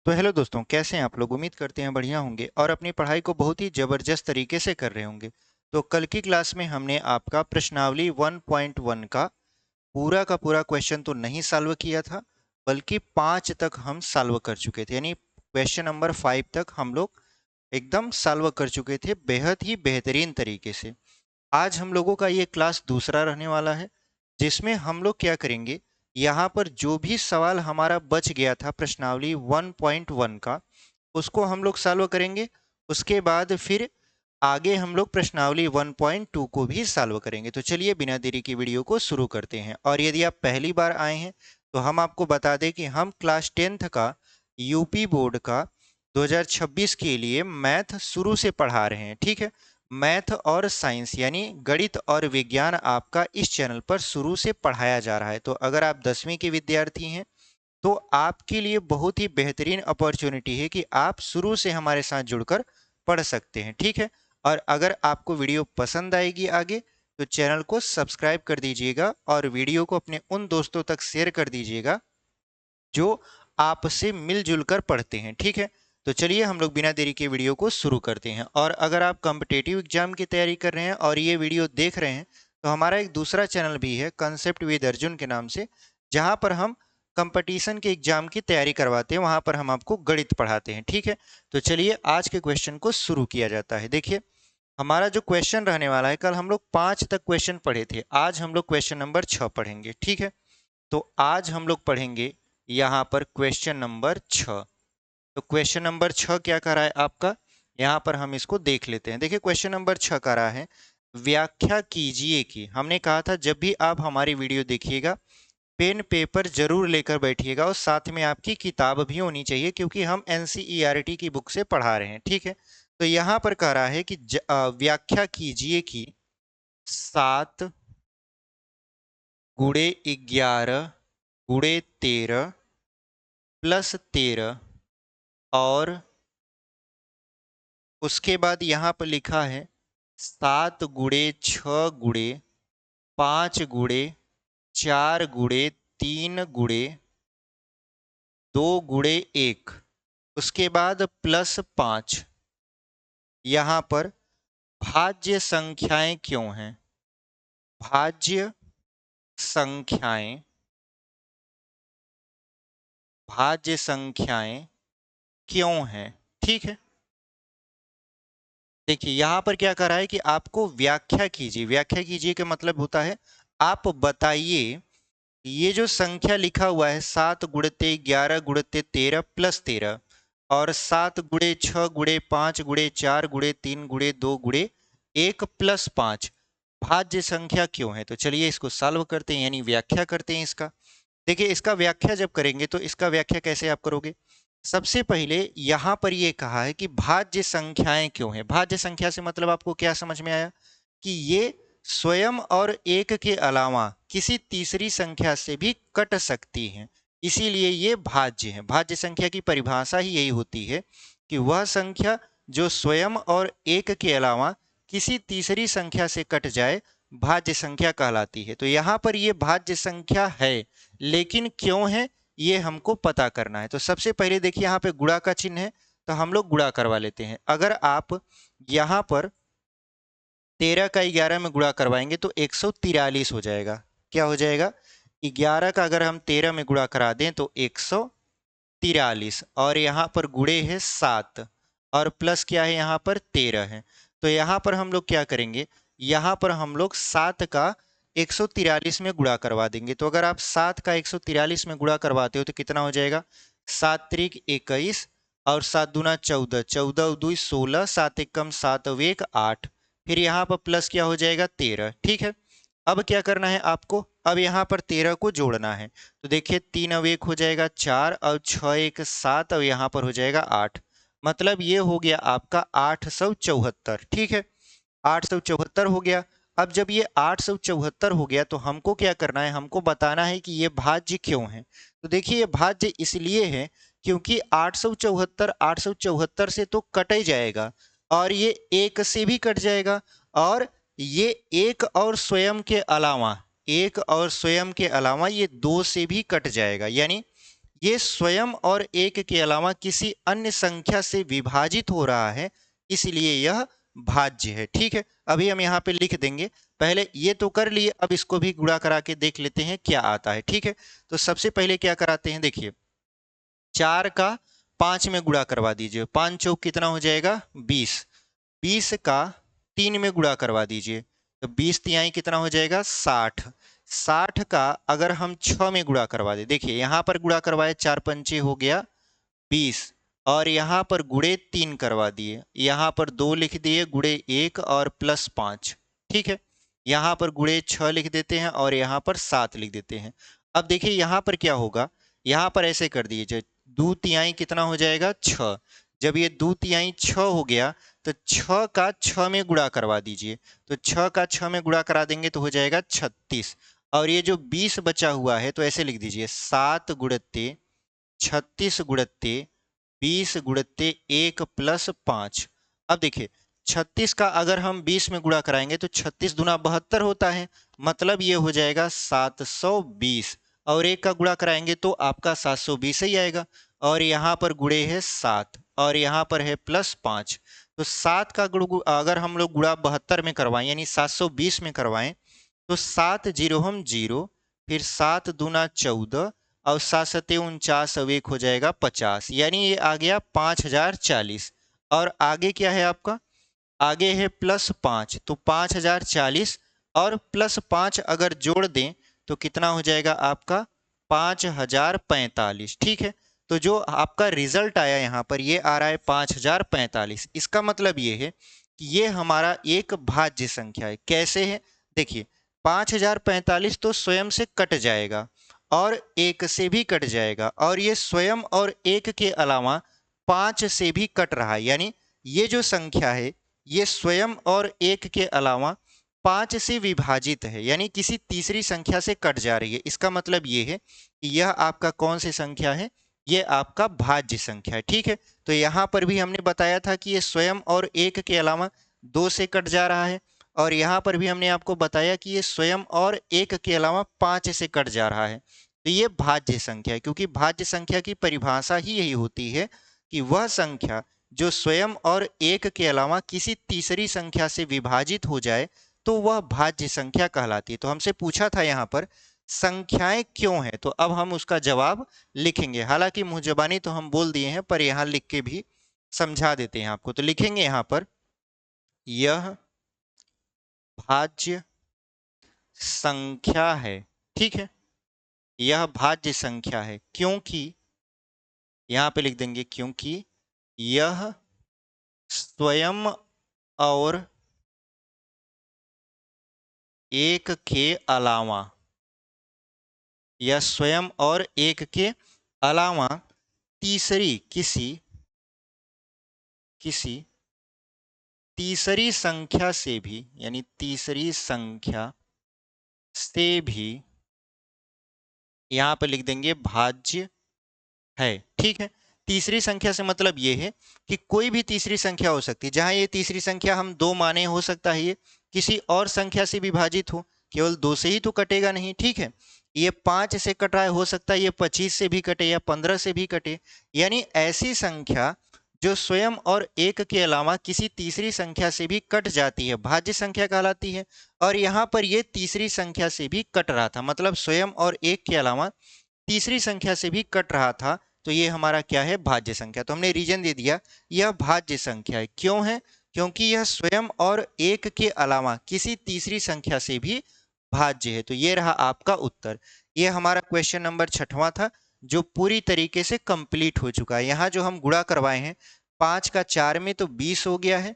तो हेलो दोस्तों, कैसे हैं आप लोग। उम्मीद करते हैं बढ़िया होंगे और अपनी पढ़ाई को बहुत ही ज़बरदस्त तरीके से कर रहे होंगे। तो कल की क्लास में हमने आपका प्रश्नावली 1.1 का पूरा क्वेश्चन तो नहीं सॉल्व किया था, बल्कि 5 तक हम सॉल्व कर चुके थे। यानी क्वेश्चन नंबर 5 तक हम लोग एकदम सॉल्व कर चुके थे बेहद ही बेहतरीन तरीके से। आज हम लोगों का ये क्लास दूसरा रहने वाला है, जिसमें हम लोग क्या करेंगे, यहाँ पर जो भी सवाल हमारा बच गया था प्रश्नावली 1.1 का, उसको हम लोग सॉल्व करेंगे। उसके बाद फिर आगे हम लोग प्रश्नावली 1.2 को भी सॉल्व करेंगे। तो चलिए बिना देरी की वीडियो को शुरू करते हैं। और यदि आप पहली बार आए हैं तो हम आपको बता दें कि हम क्लास 10th का यूपी बोर्ड का 2026 के लिए मैथ शुरू से पढ़ा रहे हैं। ठीक है, मैथ और साइंस यानी गणित और विज्ञान आपका इस चैनल पर शुरू से पढ़ाया जा रहा है। तो अगर आप 10वीं के विद्यार्थी हैं तो आपके लिए बहुत ही बेहतरीन अपॉर्चुनिटी है कि आप शुरू से हमारे साथ जुड़कर पढ़ सकते हैं। ठीक है, और अगर आपको वीडियो पसंद आएगी आगे, तो चैनल को सब्सक्राइब कर दीजिएगा और वीडियो को अपने उन दोस्तों तक शेयर कर दीजिएगा जो आपसे मिलजुल कर पढ़ते हैं। ठीक है, तो चलिए हम लोग बिना देरी के वीडियो को शुरू करते हैं। और अगर आप कॉम्पिटेटिव एग्जाम की तैयारी कर रहे हैं और ये वीडियो देख रहे हैं, तो हमारा एक दूसरा चैनल भी है कंसेप्ट विद अर्जुन के नाम से, जहां पर हम कंपटीशन के एग्जाम की तैयारी करवाते हैं। वहां पर हम आपको गणित पढ़ाते हैं। ठीक है, तो चलिए आज के क्वेश्चन को शुरू किया जाता है। देखिए, हमारा जो क्वेश्चन रहने वाला है, कल हम लोग 5 तक क्वेश्चन पढ़े थे, आज हम लोग क्वेश्चन नंबर 6 पढ़ेंगे। ठीक है, तो आज हम लोग पढ़ेंगे यहाँ पर क्वेश्चन नंबर 6। तो क्वेश्चन नंबर 6 क्या कर रहा है आपका, यहाँ पर हम इसको देख लेते हैं। देखिए, क्वेश्चन नंबर 6 कर रहा है, व्याख्या कीजिए कि। हमने कहा था जब भी आप हमारी वीडियो देखिएगा, पेन पेपर जरूर लेकर बैठिएगा और साथ में आपकी किताब भी होनी चाहिए, क्योंकि हम एनसीईआरटी की बुक से पढ़ा रहे हैं। ठीक है, तो यहाँ पर कह रहा है कि व्याख्या कीजिए कि 7 गुणे 11 गुणे 13 प्लस 13, और उसके बाद यहाँ पर लिखा है 7 गुणे 6 गुणे 5 गुणे 4 गुणे 3 गुणे 2 गुणे 1, उसके बाद प्लस 5। यहाँ पर भाज्य संख्याएं क्यों हैं, भाज्य संख्याएं, भाज्य संख्याएं क्यों हैं। ठीक है, देखिए यहाँ पर क्या कर रहा है कि आपको व्याख्या कीजिए। व्याख्या कीजिए का मतलब होता है आप बताइए ये जो संख्या लिखा हुआ है 7 गुणते 11 गुणते 13 प्लस 13, और 7 गुणे 6 गुणे 5 गुणे 4 गुणे 3 गुणे 2 गुणे 1 प्लस 5 भाज्य संख्या क्यों है। तो चलिए इसको सॉल्व करते हैं, यानी व्याख्या करते हैं इसका। देखिए, इसका व्याख्या जब करेंगे तो इसका व्याख्या कैसे आप करोगे। सबसे पहले यहाँ पर ये कहा है कि भाज्य संख्याएं क्यों है। भाज्य संख्या से मतलब आपको क्या समझ में आया कि ये स्वयं और एक के अलावा किसी तीसरी संख्या से भी कट सकती हैं, इसीलिए ये भाज्य है। भाज्य संख्या की परिभाषा ही यही होती है कि वह संख्या जो स्वयं और एक के अलावा किसी तीसरी संख्या से कट जाए, भाज्य संख्या कहलाती है। तो यहाँ पर ये भाज्य संख्या है, लेकिन क्यों है ये हमको पता करना है। तो सबसे पहले देखिए, यहाँ पे गुणा का चिन्ह है, तो हम लोग गुणा करवा लेते हैं। अगर आप यहाँ पर 13 का 11 में गुणा करवाएंगे तो 143 हो जाएगा। क्या हो जाएगा, 11 का अगर हम 13 में गुणा करा दें तो 143, और यहाँ पर गुणे है 7 और प्लस क्या है यहाँ पर 13 है। तो यहाँ पर हम लोग क्या करेंगे, यहाँ पर हम लोग 7 का 143 में गुणा करवा देंगे। तो अगर आप 7 का 143 में गुणा करवाते हो तो कितना हो जाएगा, 7 त्रिक 21 और 7 दूना 14, 14 दूई 16, 7 एकम 7 अवेक 8, फिर यहाँ पर प्लस क्या हो जाएगा 13। ठीक है, अब क्या करना है आपको, अब यहाँ पर 13 को जोड़ना है। तो देखिए 3 अब 1 हो जाएगा 4 और 6 1 7 और यहाँ पर हो जाएगा 8, मतलब ये हो गया आपका 874। ठीक है, 874 हो गया। अब जब ये 874 हो गया तो हमको क्या करना है, हमको बताना है कि ये भाज्य क्यों है। तो देखिए, ये भाज्य इसलिए है क्योंकि 874 से तो कट ही जाएगा, और ये एक से भी कट जाएगा, और ये एक और स्वयं के अलावा, एक और स्वयं के अलावा ये 2 से भी कट जाएगा। यानी ये स्वयं और एक के अलावा किसी अन्य संख्या से विभाजित हो रहा है, इसलिए यह भाज्य है। ठीक है, अभी हम यहाँ पे लिख देंगे। पहले ये तो कर लिए, अब इसको भी गुणा करा के देख लेते हैं क्या आता है। ठीक है, तो सबसे पहले क्या कराते हैं, देखिए 4 का 5 में गुणा करवा दीजिए, 5 चौक कितना हो जाएगा 20। 20 का 3 में गुणा करवा दीजिए, तो 20 तिहाई कितना हो जाएगा 60। 60 का अगर हम 6 में गुणा करवा दे, देखिए यहाँ पर गुणा करवाए, 4 पंचे हो गया 20, और यहाँ पर गुणे 3 करवा दिए, यहाँ पर 2 लिख दिए, गुणे 1 और प्लस 5। ठीक है, यहाँ पर गुणे 6 लिख देते हैं और यहाँ पर 7 लिख देते हैं। अब देखिए यहाँ पर क्या होगा, यहाँ पर ऐसे कर दीजिए, 2 तिहाई कितना हो जाएगा 6। जब ये 2 तिहाई 6 हो गया, तो 6 का 6 में गुणा करवा दीजिए, तो 6 का 6 में गुणा करा देंगे तो हो जाएगा 36। और ये जो 20 बचा हुआ है तो ऐसे लिख दीजिए, 7 गुणित्ते 36 गुणित्ते 20 गुणित्ते 1 प्लस 5। अब देखिए 36 का अगर हम 20 में गुणा कराएंगे तो 36 दूना 72 होता है, मतलब ये हो जाएगा 720, और 1 का गुणा कराएंगे तो आपका 720 ही आएगा। और यहाँ पर गुणे है 7 और यहाँ पर है प्लस 5, तो 7 का अगर हम लोग गुणा 72 में करवाएं यानी 720 में करवाएं, तो 7 जीरो हम जीरो, फिर 7 दूना 14 और 7 सत्ते 49 और 1 हो जाएगा 50, यानी ये आ गया 5040। और आगे क्या है आपका, आगे है प्लस 5, तो 5040 और प्लस 5 अगर जोड़ दें तो कितना हो जाएगा आपका 5045। ठीक है, तो जो आपका रिजल्ट आया यहाँ पर ये आ रहा है 5045। इसका मतलब ये है कि ये हमारा एक भाज्य संख्या है। कैसे है, देखिए 5045 तो स्वयं से कट जाएगा और एक से भी कट जाएगा, और ये स्वयं और एक के अलावा 5 से भी कट रहा है, यानी ये जो संख्या है ये स्वयं और एक के अलावा 5 से विभाजित है, यानी किसी तीसरी संख्या से कट जा रही है। इसका मतलब ये है कि यह आपका कौन सी संख्या है, ये आपका भाज्य संख्या है। ठीक है, तो यहाँ पर भी हमने बताया था कि ये स्वयं और एक के अलावा 2 से कट जा रहा है, और यहाँ पर भी हमने आपको बताया कि ये स्वयं और एक के अलावा 5 से कट जा रहा है। तो ये भाज्य संख्या है, क्योंकि भाज्य संख्या की परिभाषा ही यही होती है कि वह संख्या जो स्वयं और एक के अलावा किसी तीसरी संख्या से विभाजित हो जाए तो वह भाज्य संख्या कहलाती है। तो हमसे पूछा था यहाँ पर संख्याएं क्यों हैं, तो अब हम उसका जवाब लिखेंगे। हालांकि मुंह जबानी तो हम बोल दिए हैं, पर यहाँ लिख के भी समझा देते हैं आपको। तो लिखेंगे यहाँ पर, यह भाज्य संख्या है। ठीक है, यह भाज्य संख्या है क्योंकि, यहाँ पे लिख देंगे क्योंकि यह स्वयं और एक के अलावा, यह स्वयं और एक के अलावा तीसरी किसी तीसरी संख्या से भी, यानी तीसरी संख्या से भी, यहां पर लिख देंगे भाज्य है। ठीक है, तीसरी संख्या से मतलब ये है कि कोई भी तीसरी संख्या हो सकती है, जहां ये तीसरी संख्या हम 2 माने, हो सकता है ये किसी और संख्या से विभाजित हो, केवल 2 से ही तो कटेगा नहीं। ठीक है, ये 5 से कट रहा है, हो सकता है ये 25 से भी कटे या 15 से भी कटे, यानी ऐसी संख्या जो स्वयं और एक के अलावा किसी तीसरी संख्या से भी कट जाती है भाज्य संख्या कहलाती है। और यहाँ पर ये तीसरी संख्या से भी कट रहा था, मतलब स्वयं और एक के अलावा तीसरी संख्या से भी कट रहा था, तो ये हमारा क्या है, भाज्य संख्या। तो हमने रीजन दे दिया, यह भाज्य संख्या है। क्यों है, क्योंकि यह स्वयं और एक के अलावा किसी तीसरी संख्या से भी भाज्य है। तो ये रहा आपका उत्तर। ये हमारा क्वेश्चन नंबर 6वां था, जो पूरी तरीके से कंप्लीट हो चुका है। यहाँ जो हम गुणा करवाए हैं, 5 का 4 में तो 20 हो गया है,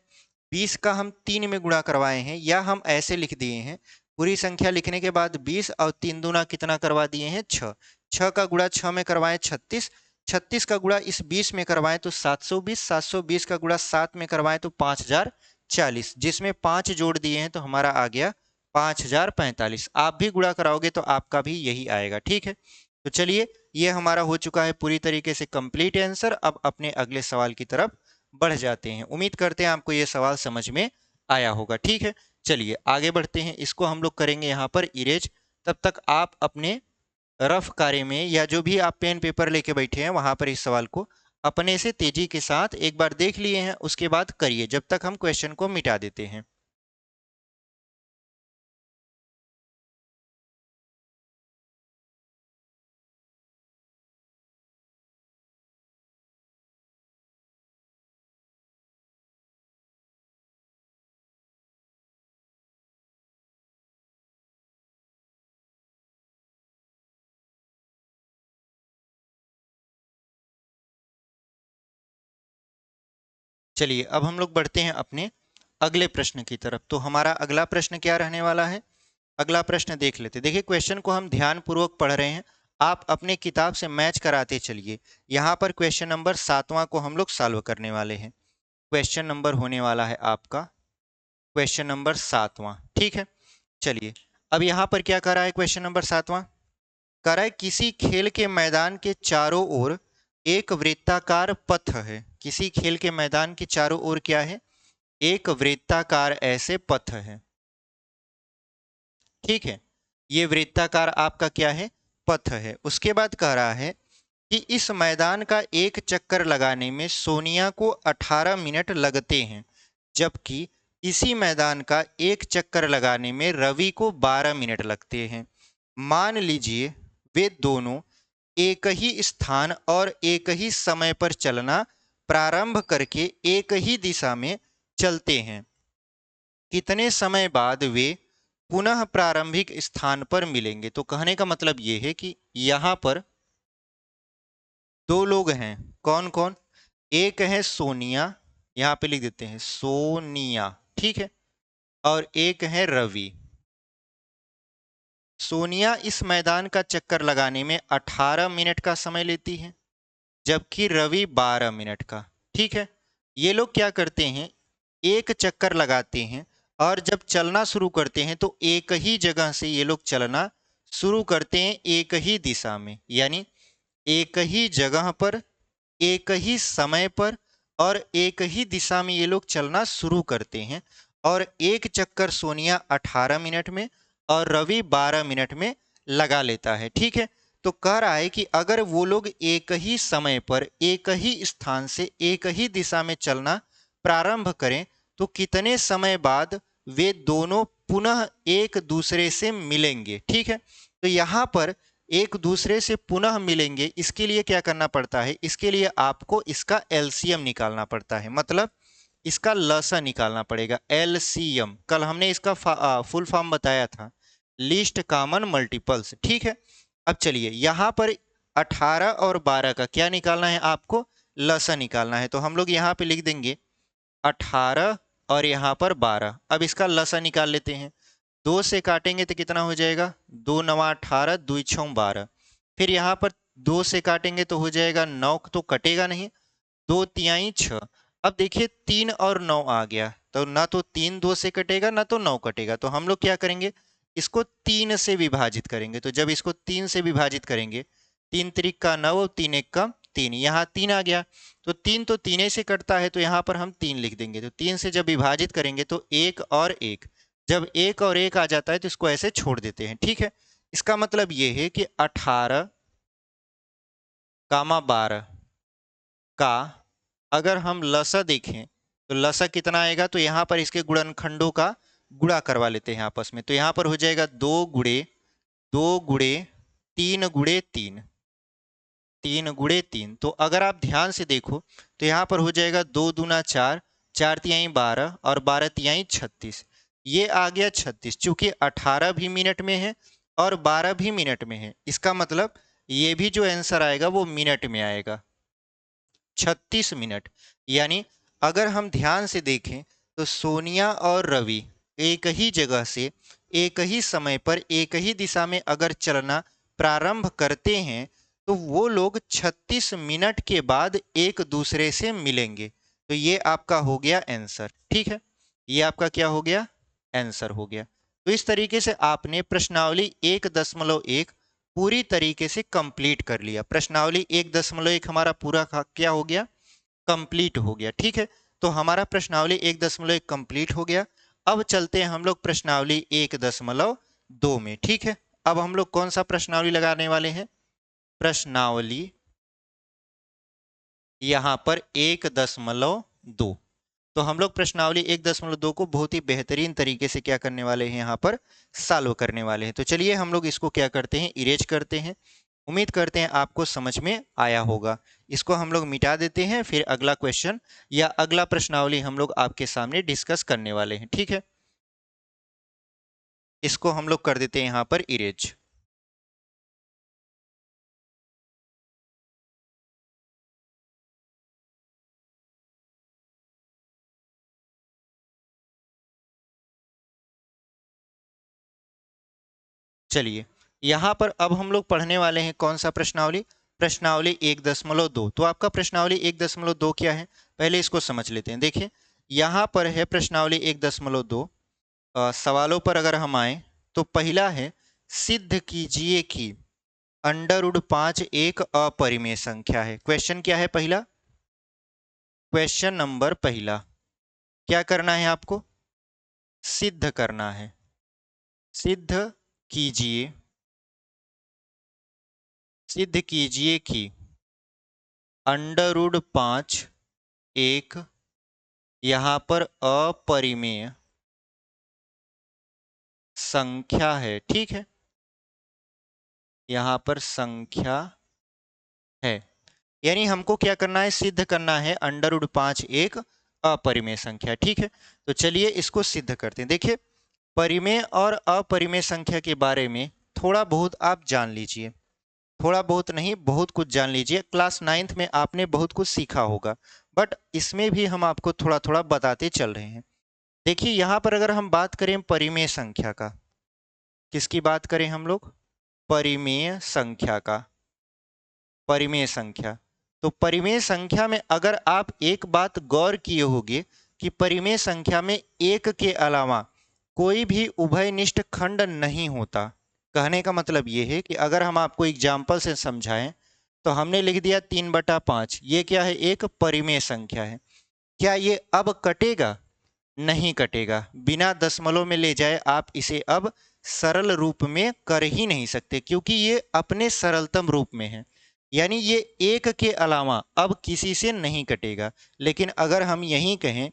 20 का हम 3 में गुणा करवाए हैं, या हम ऐसे लिख दिए हैं, पूरी संख्या लिखने के बाद 20 और 3 दूना कितना करवा दिए हैं 6, 6 का गुणा 6 में करवाएं 36, 36 का गुणा इस 20 में करवाएं तो 720, 720 का गुणा 7 में करवाएं तो 5040, जिसमें 5 जोड़ दिए हैं तो हमारा आ गया 5045। आप भी गुणा कराओगे तो आपका भी यही आएगा। ठीक है, तो चलिए ये हमारा हो चुका है पूरी तरीके से कंप्लीट आंसर। अब अपने अगले सवाल की तरफ बढ़ जाते हैं। उम्मीद करते हैं आपको ये सवाल समझ में आया होगा। ठीक है, चलिए आगे बढ़ते हैं। इसको हम लोग करेंगे यहाँ पर इरेज। तब तक आप अपने रफ कार्य में या जो भी आप पेन पेपर लेके बैठे हैं वहां पर इस सवाल को अपने से तेजी के साथ एक बार देख लिए हैं, उसके बाद करिए जब तक हम क्वेश्चन को मिटा देते हैं। चलिए अब हम लोग बढ़ते हैं अपने अगले प्रश्न की तरफ। तो हमारा अगला प्रश्न क्या रहने वाला है, अगला प्रश्न देख लेते। देखिए क्वेश्चन को हम ध्यान पूर्वक पढ़ रहे हैं, आप अपने किताब से मैच कराते चलिए। यहाँ पर क्वेश्चन नंबर 7वां को हम लोग सॉल्व करने वाले हैं। क्वेश्चन नंबर होने वाला है आपका क्वेश्चन नंबर 7वां, ठीक है। चलिए अब यहाँ पर क्या कर रहा है, क्वेश्चन नंबर 7वां कह रहा है किसी खेल के मैदान के चारों ओर एक वृत्ताकार पथ है। किसी खेल के मैदान के चारों ओर क्या है, एक वृत्ताकार ऐसे पथ है, ठीक है। ये वृत्ताकार आपका क्या है, पथ है। उसके बाद कह रहा है कि इस मैदान का एक चक्कर लगाने में सोनिया को 18 मिनट लगते हैं, जबकि इसी मैदान का एक चक्कर लगाने में रवि को 12 मिनट लगते हैं। मान लीजिए वे दोनों एक ही स्थान और एक ही समय पर चलना प्रारंभ करके एक ही दिशा में चलते हैं। कितने समय बाद वे पुनः प्रारंभिक स्थान पर मिलेंगे। तो कहने का मतलब ये है कि यहाँ पर दो लोग हैं, कौन कौन, एक है सोनिया, यहाँ पे लिख देते हैं सोनिया, ठीक है, और एक है रवि। सोनिया इस मैदान का चक्कर लगाने में 18 मिनट का समय लेती है, जबकि रवि 12 मिनट का, ठीक है। ये लोग क्या करते हैं, एक चक्कर लगाते हैं और जब चलना शुरू करते हैं तो एक ही जगह से ये लोग चलना शुरू करते हैं, एक ही दिशा में, यानी एक ही जगह पर एक ही समय पर और एक ही दिशा में ये लोग चलना शुरू करते हैं। और एक चक्कर सोनिया 18 मिनट में और रवि 12 मिनट में लगा लेता है, ठीक है। तो कह रहा है कि अगर वो लोग एक ही समय पर एक ही स्थान से एक ही दिशा में चलना प्रारंभ करें तो कितने समय बाद वे दोनों पुनः एक दूसरे से मिलेंगे, ठीक है। तो यहाँ पर एक दूसरे से पुनः मिलेंगे, इसके लिए क्या करना पड़ता है, इसके लिए आपको इसका एलसीएम निकालना पड़ता है, मतलब इसका लसा निकालना पड़ेगा, एलसीएम। कल हमने इसका फुल फॉर्म बताया था, लीस्ट कॉमन मल्टीपल्स, ठीक है। अब चलिए यहाँ पर 18 और 12 का क्या निकालना है, आपको लसा निकालना है। तो हम लोग यहाँ पे लिख देंगे 18 और यहाँ पर 12। अब इसका लसा निकाल लेते हैं, 2 से काटेंगे तो कितना हो जाएगा, 2 नवा 18, 2 छः 12। फिर यहाँ पर 2 से काटेंगे तो हो जाएगा 9, तो कटेगा नहीं, 2 तिहाई 6। अब देखिए 3 और 9 आ गया, तो ना तो 3 2 से कटेगा ना तो 9 कटेगा। तो हम लोग क्या करेंगे, इसको 3 से विभाजित करेंगे। तो जब इसको 3 से विभाजित करेंगे, 3 त्रिक का 9 और 3 एक का 3, यहाँ 3 आ गया, तो 3 तो 3 से कटता है, तो यहाँ पर हम 3 लिख देंगे। तो 3 से जब विभाजित करेंगे तो 1 और 1, जब 1 और 1 आ जाता है तो इसको ऐसे छोड़ देते हैं, ठीक है। इसका मतलब ये है कि 18 कामा 12 का अगर हम लसा देखें तो लसा कितना आएगा, तो यहाँ पर इसके गुणनखंडों का गुणा करवा लेते हैं आपस में। तो यहाँ पर हो जाएगा 2 गुणे 2 गुणे 3 गुणे 3, 3 गुणे 3। तो अगर आप ध्यान से देखो तो यहाँ पर हो जाएगा 2 दूना 4, 4 तिहाई 12 और 12 तिहाई 36, ये आ गया 36। चूंकि 18 भी मिनट में है और 12 भी मिनट में है, इसका मतलब ये भी जो आंसर आएगा वो मिनट में आएगा, 36 मिनट। यानी अगर हम ध्यान से देखें तो सोनिया और रवि एक ही जगह से एक ही समय पर एक ही दिशा में अगर चलना प्रारंभ करते हैं तो वो लोग 36 मिनट के बाद एक दूसरे से मिलेंगे। तो ये आपका हो गया आंसर, ठीक है, ये आपका क्या हो गया, आंसर हो गया। तो इस तरीके से आपने प्रश्नावली 1.1 पूरी तरीके से कंप्लीट कर लिया। प्रश्नावली 1.1 हमारा पूरा क्या हो गया, कंप्लीट हो गया, ठीक है। तो हमारा प्रश्नावली 1.1 कंप्लीट हो गया। अब चलते हैं हम लोग प्रश्नावली 1.2 में, ठीक है। अब हम लोग कौन सा प्रश्नावली लगाने वाले हैं? प्रश्नावली यहां पर 1.2। तो हम लोग प्रश्नावली 1.2 को बहुत ही बेहतरीन तरीके से क्या करने वाले हैं, यहाँ पर सॉल्व करने वाले हैं। तो चलिए हम लोग इसको क्या करते हैं, इरेज करते हैं। उम्मीद करते हैं आपको समझ में आया होगा। इसको हम लोग मिटा देते हैं, फिर अगला क्वेश्चन या अगला प्रश्नावली हम लोग आपके सामने डिस्कस करने वाले हैं, ठीक है। इसको हम लोग कर देते हैं यहाँ पर इरेज। चलिए यहाँ पर अब हम लोग पढ़ने वाले हैं कौन सा प्रश्नावली? प्रश्नावली 1.2। तो आपका प्रश्नावली 1.2 क्या है, पहले इसको समझ लेते हैं। देखिए यहाँ पर है प्रश्नावली 1.2। सवालों पर अगर हम आए तो पहला है, सिद्ध कीजिए कि √5 एक अपरिमेय संख्या है। क्वेश्चन क्या है पहला? क्वेश्चन नंबर पहला क्या करना है आपको? सिद्ध करना है। सिद्ध कीजिए, सिद्ध कीजिए कि √5 एक यहां पर अपरिमेय संख्या है, ठीक है। यहां पर संख्या है, यानी हमको क्या करना है, सिद्ध करना है √5 एक अपरिमेय संख्या, ठीक है। तो चलिए इसको सिद्ध करते हैं। देखिए परिमेय और अपरिमेय संख्या के बारे में थोड़ा बहुत आप जान लीजिए। थोड़ा बहुत नहीं, बहुत कुछ जान लीजिए। क्लास 9th में आपने बहुत कुछ सीखा होगा, बट इसमें भी हम आपको थोड़ा थोड़ा बताते चल रहे हैं। देखिए यहाँ पर अगर हम बात करें परिमेय संख्या का, किसकी बात करें हम लोग? परिमेय संख्या का। परिमेय संख्या, तो परिमेय संख्या में अगर आप एक बात गौर किए होंगे कि परिमेय संख्या में एक के अलावा कोई भी उभयनिष्ठ खंड नहीं होता। कहने का मतलब ये है कि अगर हम आपको एग्जाम्पल से समझाएं तो हमने लिख दिया 3/5, ये क्या है, एक परिमेय संख्या है। क्या ये अब कटेगा? नहीं कटेगा। बिना दशमलव में ले जाए आप इसे अब सरल रूप में कर ही नहीं सकते, क्योंकि ये अपने सरलतम रूप में है। यानी ये एक के अलावा अब किसी से नहीं कटेगा। लेकिन अगर हम यहीं कहें,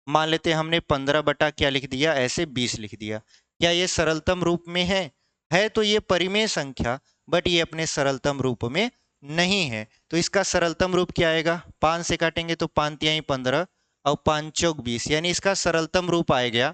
मान लेते हैं हमने 15 बटा क्या लिख दिया, ऐसे 20 लिख दिया, क्या ये सरलतम रूप में है तो ये परिमेय संख्या, बट ये अपने सरलतम रूप में नहीं है। तो इसका सरलतम रूप क्या आएगा? 5 से काटेंगे तो 5 तिहाई 15 और 5 चौक 20, यानी इसका सरलतम रूप आएगा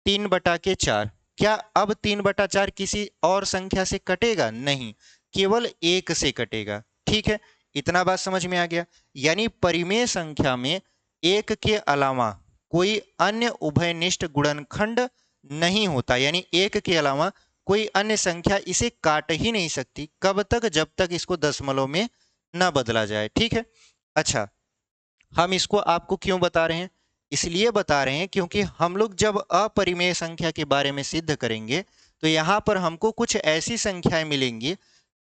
3/4। क्या अब 3/4 किसी और संख्या से कटेगा? नहीं, केवल एक से कटेगा, ठीक है। इतना बात समझ में आ गया। यानी परिमेय संख्या में एक के अलावा कोई अन्य उभयनिष्ठ गुणनखंड नहीं होता, यानी एक के अलावा कोई अन्य संख्या इसे काट ही नहीं सकती। कब तक? जब तक इसको दशमलव में न बदला जाए, ठीक है। अच्छा, हम इसको आपको क्यों बता रहे हैं? इसलिए बता रहे हैं क्योंकि हम लोग जब अपरिमेय संख्या के बारे में सिद्ध करेंगे तो यहाँ पर हमको कुछ ऐसी संख्याएं मिलेंगी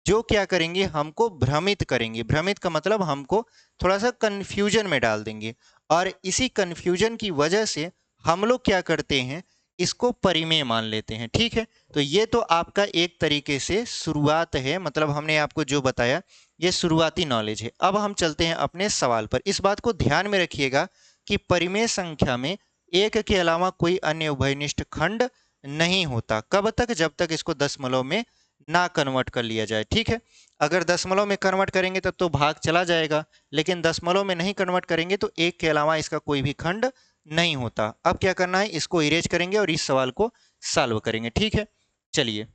जो क्या करेंगे, हमको भ्रमित करेंगे। भ्रमित का मतलब हमको थोड़ा सा कंफ्यूजन में डाल देंगे, और इसी कंफ्यूजन की वजह से हम लोग क्या करते हैं, इसको परिमेय मान लेते हैं, ठीक है। तो ये तो आपका एक तरीके से शुरुआत है, मतलब हमने आपको जो बताया ये शुरुआती नॉलेज है। अब हम चलते हैं अपने सवाल पर। इस बात को ध्यान में रखिएगा कि परिमेय संख्या में एक के अलावा कोई अन्य उभयनिष्ठ खंड नहीं होता। कब तक? जब तक इसको दशमलव में ना कन्वर्ट कर लिया जाए, ठीक है। अगर दशमलव में कन्वर्ट करेंगे तब तो भाग चला जाएगा, लेकिन दशमलव में नहीं कन्वर्ट करेंगे तो एक के अलावा इसका कोई भी खंड नहीं होता। अब क्या करना है, इसको इरेज करेंगे और इस सवाल को सॉल्व करेंगे, ठीक है। चलिए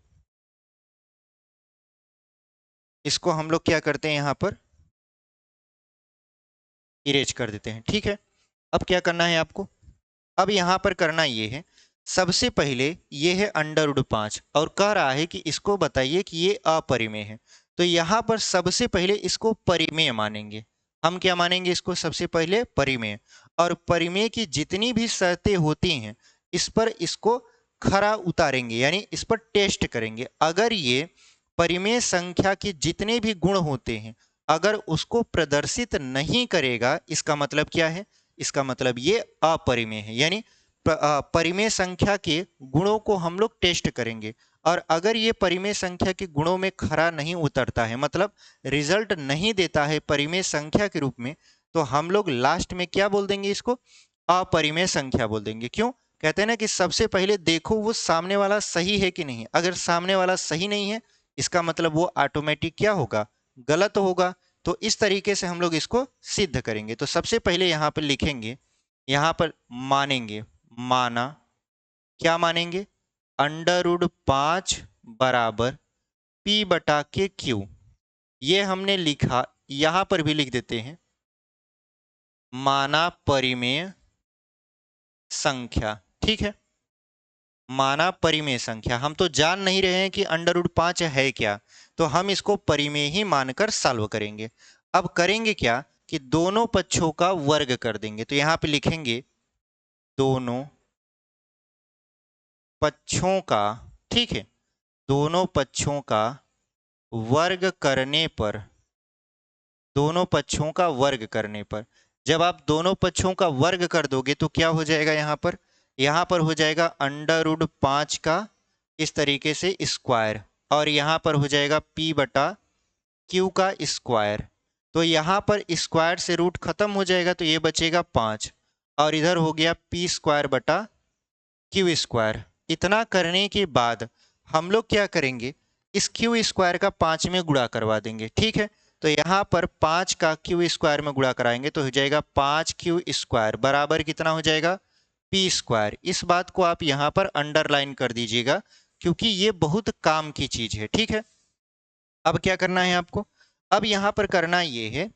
इसको हम लोग क्या करते हैं, यहाँ पर इरेज कर देते हैं, ठीक है। अब क्या करना है आपको? अब यहां पर करना ये है, सबसे पहले ये है √5 और कह रहा है कि इसको बताइए कि ये अपरिमेय है। तो यहां पर सबसे पहले इसको परिमेय मानेंगे। हम क्या मानेंगे इसको? सबसे पहले परिमेय। और परिमेय की जितनी भी शर्तें होती हैं इस पर इसको खरा उतारेंगे, यानी इस पर टेस्ट करेंगे। अगर ये परिमेय संख्या के जितने भी गुण होते हैं अगर उसको प्रदर्शित नहीं करेगा, इसका मतलब क्या है? इसका मतलब ये अपरिमेय है। यानी परिमेय संख्या के गुणों को हम लोग टेस्ट करेंगे, और अगर ये परिमेय संख्या के गुणों में खरा नहीं उतरता है, मतलब रिजल्ट नहीं देता है परिमेय संख्या के रूप में, तो हम लोग लास्ट में क्या बोल देंगे, इसको अपरिमेय संख्या बोल देंगे। क्यों? कहते हैं ना कि सबसे पहले देखो वो सामने वाला सही है कि नहीं। अगर सामने वाला सही नहीं है, इसका मतलब वो ऑटोमेटिक क्या होगा, गलत होगा। तो इस तरीके से हम लोग इसको सिद्ध करेंगे। तो सबसे पहले यहाँ पर लिखेंगे, यहाँ पर मानेंगे, माना, क्या मानेंगे, √5 बराबर P बटा के Q। ये हमने लिखा, यहां पर भी लिख देते हैं, माना परिमेय संख्या। ठीक है, माना परिमेय संख्या। हम तो जान नहीं रहे हैं कि √5 है क्या, तो हम इसको परिमेय ही मानकर सॉल्व करेंगे। अब करेंगे क्या कि दोनों पक्षों का वर्ग कर देंगे। तो यहां पे लिखेंगे दोनों पक्षों का, ठीक है, दोनों पक्षों का वर्ग करने पर, दोनों पक्षों का वर्ग करने पर, जब आप दोनों पक्षों का वर्ग कर दोगे तो क्या हो जाएगा, यहाँ पर हो जाएगा √5 का इस तरीके से स्क्वायर, और यहाँ पर हो जाएगा P बटा Q का स्क्वायर। तो यहाँ पर स्क्वायर से रूट खत्म हो जाएगा, तो ये बचेगा 5, और इधर हो गया P स्क्वायर बटा Q स्क्वायर। इतना करने के बाद हम लोग क्या करेंगे, इस Q स्क्वायर का 5 में गुणा करवा देंगे। ठीक है, तो यहाँ पर 5 का Q स्क्वायर में गुणा कराएंगे तो हो जाएगा 5Q स्क्वायर बराबर कितना हो जाएगा, P स्क्वायर। इस बात को आप यहाँ पर अंडरलाइन कर दीजिएगा, क्योंकि ये बहुत काम की चीज है। ठीक है, अब क्या करना है आपको, अब यहाँ पर करना ये है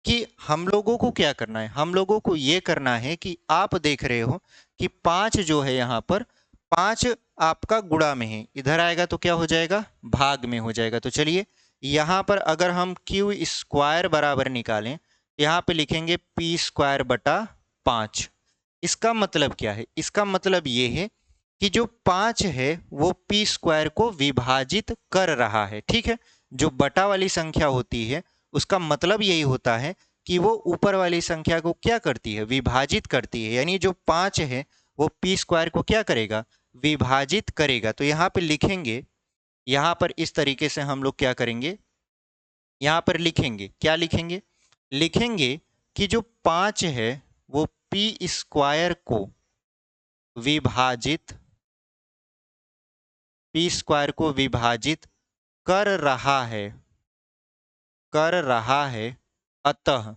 कि हम लोगों को क्या करना है, हम लोगों को ये करना है कि आप देख रहे हो कि 5 जो है यहाँ पर 5 आपका गुणा में है, इधर आएगा तो क्या हो जाएगा, भाग में हो जाएगा। तो चलिए यहाँ पर अगर हम Q स्क्वायर बराबर निकालें, यहाँ पे लिखेंगे P स्क्वायर बटा 5। इसका मतलब क्या है, इसका मतलब ये है कि जो 5 है वो P स्क्वायर को विभाजित कर रहा है। ठीक है, जो बटा वाली संख्या होती है उसका मतलब यही होता है कि वो ऊपर वाली संख्या को क्या करती है, विभाजित करती है। यानी जो 5 है वो P स्क्वायर को क्या करेगा, विभाजित करेगा। तो यहाँ पे लिखेंगे, यहाँ पर इस तरीके से हम लोग क्या करेंगे, यहाँ पर लिखेंगे, क्या लिखेंगे, लिखेंगे कि जो 5 है वो P स्क्वायर को विभाजित, P स्क्वायर को विभाजित कर रहा है, कर रहा है। अतः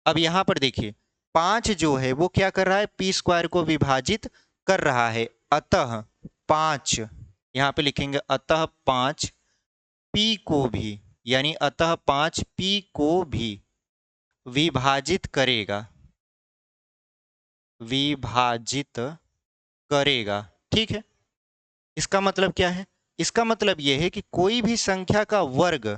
अब यहां पर देखिए 5 जो है वो क्या कर रहा है, P स्क्वायर को विभाजित कर रहा है। अतः 5, यहां पे लिखेंगे अतः 5 P को भी, यानी अतः 5 P को भी विभाजित करेगा, विभाजित करेगा। ठीक है, इसका मतलब क्या है, इसका मतलब यह है कि कोई भी संख्या का वर्ग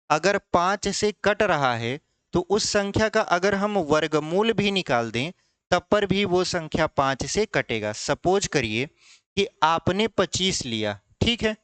अगर 5 से कट रहा है तो उस संख्या का अगर हम वर्गमूल भी निकाल दें तब पर भी वो संख्या 5 से कटेगा। सपोज करिए कि आपने 25 लिया, ठीक है,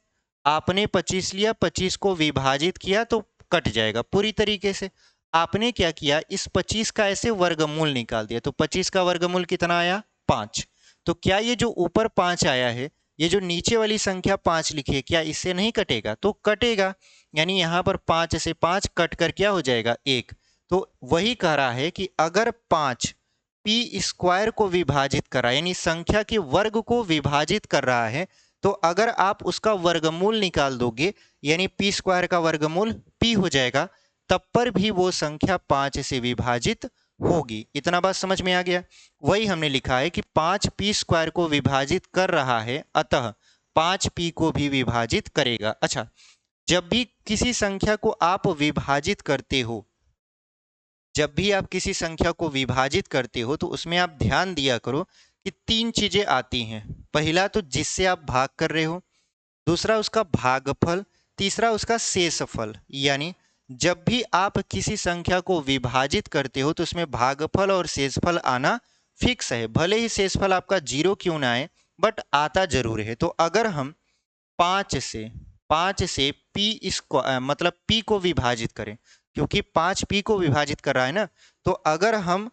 आपने 25 लिया, 25 को विभाजित किया तो कट जाएगा पूरी तरीके से। आपने क्या किया, इस 25 का ऐसे वर्गमूल निकाल दिया, तो 25 का वर्गमूल कितना आया, 5। तो क्या ये जो ऊपर 5 आया है, ये जो नीचे वाली संख्या 5 लिखी है, क्या इससे नहीं कटेगा, तो कटेगा। यानी यहाँ पर 5 से 5 कट कर क्या हो जाएगा, 1। तो वही कह रहा है कि अगर 5 P स्क्वायर को विभाजित कर रहा है, यानी संख्या के वर्ग को विभाजित कर रहा है, तो अगर आप उसका वर्गमूल निकाल दोगे, यानी P स्क्वायर का वर्गमूल P हो जाएगा, तब पर भी वो संख्या 5 से विभाजित होगी। इतना बात समझ में आ गया। वही हमने लिखा है कि 5 P स्क्वायर को विभाजित कर रहा है, अतः 5 P को भी विभाजित करेगा। अच्छा, जब भी किसी संख्या को आप विभाजित करते हो, जब भी आप किसी संख्या को विभाजित करते हो तो उसमें आप ध्यान दिया करो कि 3 चीजें आती हैं। पहला तो जिससे आप भाग कर रहे हो, दूसरा उसका भागफल, तीसरा उसका शेषफल। यानी जब भी आप किसी संख्या को विभाजित करते हो तो उसमें भागफल और शेषफल आना फिक्स है, भले ही शेषफल आपका 0 क्यों ना आए, बट आता जरूर है। तो अगर हम 5 से P मतलब P को विभाजित करें, क्योंकि 5 P को विभाजित कर रहा है ना, तो अगर हम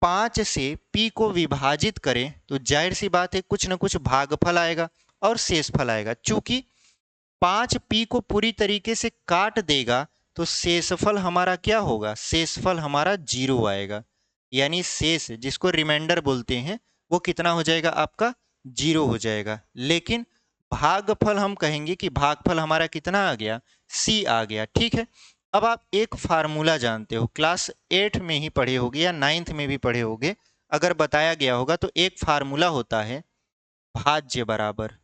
5 से P को विभाजित करें तो जाहिर सी बात है कुछ ना कुछ भागफल आएगा। और शेषफल आएगा। चूंकि 5p को पूरी तरीके से काट देगा तो शेषफल हमारा क्या होगा, शेषफल हमारा 0 आएगा। यानी शेष जिसको रिमाइंडर बोलते हैं वो कितना हो जाएगा आपका, 0 हो जाएगा। लेकिन भागफल हम कहेंगे कि भागफल हमारा कितना आ गया, c आ गया। ठीक है, अब आप एक फार्मूला जानते हो, क्लास 8 में ही पढ़े होगे या 9th में भी पढ़े होगे, अगर बताया गया होगा तो एक फार्मूला होता है भाज्य बराबर।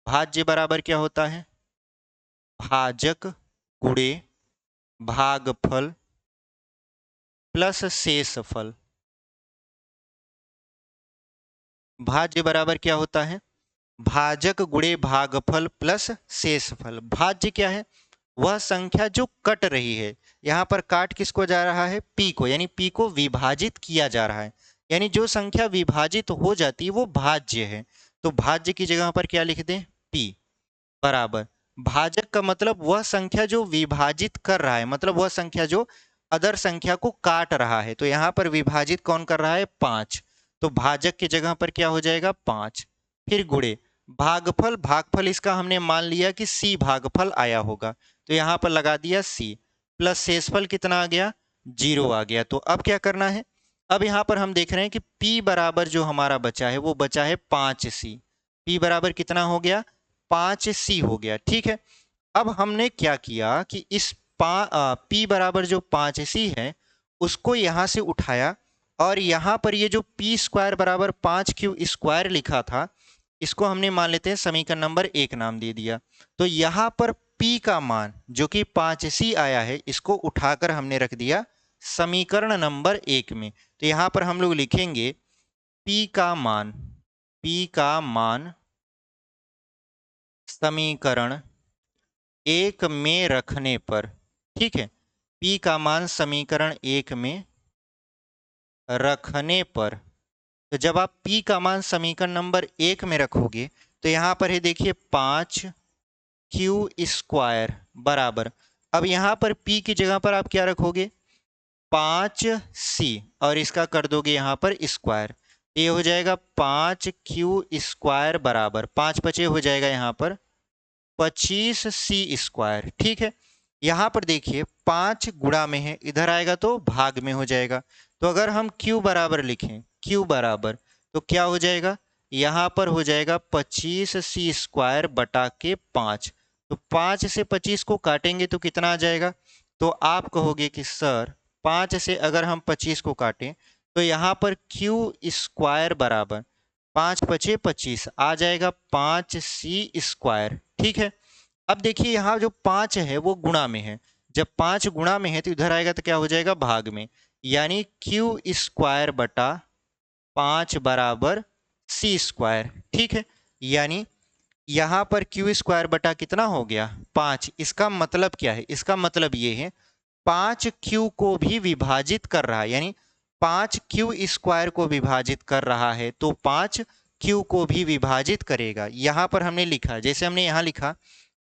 भाज्य बराबर क्या होता है, भाजक गुणे भागफल प्लस शेषफल। भाज्य बराबर क्या होता है, भाजक गुणे भागफल प्लस शेषफल। भाज्य क्या है, वह संख्या जो कट रही है। यहाँ पर काट किसको जा रहा है, p को, यानी p को विभाजित किया जा रहा है। यानी जो संख्या विभाजित हो जाती है वो भाज्य है। तो भाज्य की जगह पर क्या लिख दें, p बराबर। भाजक का मतलब वह संख्या जो विभाजित कर रहा है, मतलब वह संख्या जो अदर संख्या को काट रहा है। तो यहाँ पर विभाजित कौन कर रहा है, 5। तो भाजक की जगह पर क्या हो जाएगा, 5। फिर गुणे भागफल। भागफल इसका हमने मान लिया कि c भागफल आया होगा, तो यहाँ पर लगा दिया c, प्लस शेषफल कितना आ गया, 0 आ गया। तो अब क्या करना है, अब यहाँ पर हम देख रहे हैं कि p बराबर जो हमारा बचा है वो बचा है 5c। p बराबर कितना हो गया, 5c हो गया। ठीक है, अब हमने क्या किया कि इस p बराबर जो 5c है उसको यहाँ से उठाया, और यहाँ पर ये जो p स्क्वायर बराबर 5q² लिखा था इसको हमने मान लेते हैं समीकरण नंबर 1 नाम दे दिया। तो यहाँ पर p का मान जो कि 5c आया है इसको उठाकर हमने रख दिया समीकरण नंबर 1 में। तो यहाँ पर हम लोग लिखेंगे p का मान समीकरण 1 में रखने पर, ठीक है, p का मान समीकरण 1 में रखने पर, तो जब आप p का मान समीकरण नंबर 1 में रखोगे तो यहाँ पर है देखिए 5q² बराबर, अब यहाँ पर p की जगह पर आप क्या रखोगे, 5c, और इसका कर दोगे यहाँ पर स्क्वायर। ये हो जाएगा 5q² बराबर 5 बचे हो जाएगा यहाँ पर 25c²। ठीक है, यहाँ पर देखिए 5 गुणा में है, इधर आएगा तो भाग में हो जाएगा। तो अगर हम q बराबर लिखें, q बराबर तो क्या हो जाएगा, यहाँ पर हो जाएगा 25c² बटा के 5। तो 5 से 25 को काटेंगे तो कितना आ जाएगा, तो आप कहोगे कि सर 5 से अगर हम 25 को काटें तो यहाँ पर q² बराबर 5 पचे 25 आ जाएगा 5c²। ठीक है, अब देखिए यहाँ जो 5 है वो गुणा में है, जब 5 गुणा में है तो इधर आएगा तो क्या हो जाएगा, भाग में, यानी q² बटा 5 बराबर c²। ठीक है, यानी यहाँ पर q² बटा कितना हो गया, 5। इसका मतलब क्या है, इसका मतलब ये है 5q को भी विभाजित कर रहा है, यानी 5q² को विभाजित कर रहा है तो 5q को भी विभाजित करेगा। यहाँ पर हमने लिखा, जैसे हमने यहाँ लिखा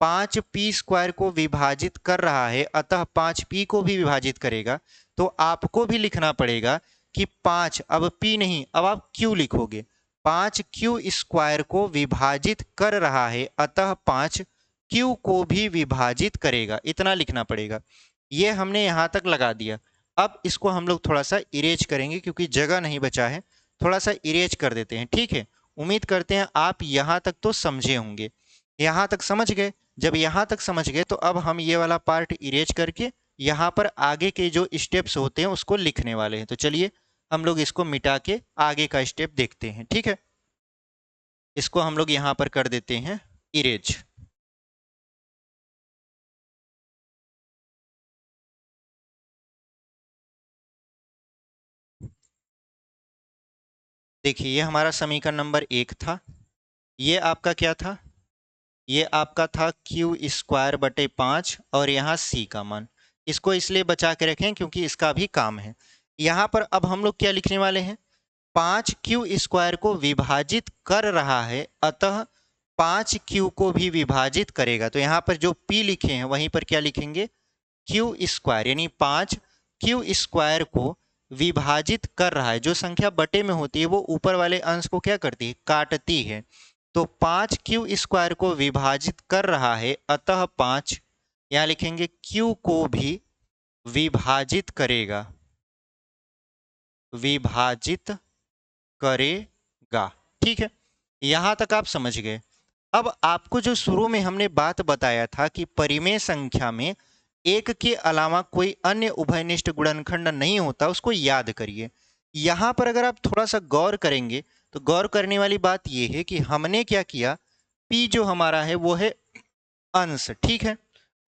5p² को विभाजित कर रहा है अतः 5p को भी विभाजित करेगा, तो आपको भी लिखना पड़ेगा कि 5, अब p नहीं, अब आप q लिखोगे, 5q² को विभाजित कर रहा है अतः 5q को भी विभाजित करेगा, इतना लिखना पड़ेगा। ये हमने यहाँ तक लगा दिया। अब इसको हम लोग थोड़ा सा इरेज करेंगे क्योंकि जगह नहीं बचा है, थोड़ा सा इरेज कर देते हैं। ठीक है, उम्मीद करते हैं आप यहाँ तक तो समझे होंगे। यहाँ तक समझ गए, जब यहाँ तक समझ गए तो अब हम ये वाला पार्ट इरेज करके यहाँ पर आगे के जो स्टेप्स होते हैं उसको लिखने वाले हैं। तो चलिए हम लोग इसको मिटा के आगे का स्टेप देखते हैं। ठीक है, इसको हम लोग यहाँ पर कर देते हैं इरेज। देखिए ये हमारा समीकरण नंबर 1 था, ये आपका क्या था, ये आपका था q² बटे 5 और यहाँ c का मान। इसको इसलिए बचा के रखें क्योंकि इसका भी काम है। यहाँ पर अब हम लोग क्या लिखने वाले हैं, 5q² को विभाजित कर रहा है अतः 5q को भी विभाजित करेगा। तो यहाँ पर जो p लिखे हैं वहीं पर क्या लिखेंगे, q², यानी 5q² को विभाजित कर रहा है। जो संख्या बटे में होती है वो ऊपर वाले अंश को क्या करती है, काटती है। तो 5q² को विभाजित कर रहा है, अतः 5 यहां लिखेंगे q को भी विभाजित करेगा, विभाजित करेगा। ठीक है, यहां तक आप समझ गए। अब आपको जो शुरू में हमने बात बताया था कि परिमेय संख्या में एक के अलावा कोई अन्य उभयनिष्ठ गुणनखंड नहीं होता, उसको याद करिए। यहां पर अगर आप थोड़ा सा गौर करेंगे तो गौर करने वाली बात यह है कि हमने क्या किया, P जो हमारा है वो है अंश, ठीक है,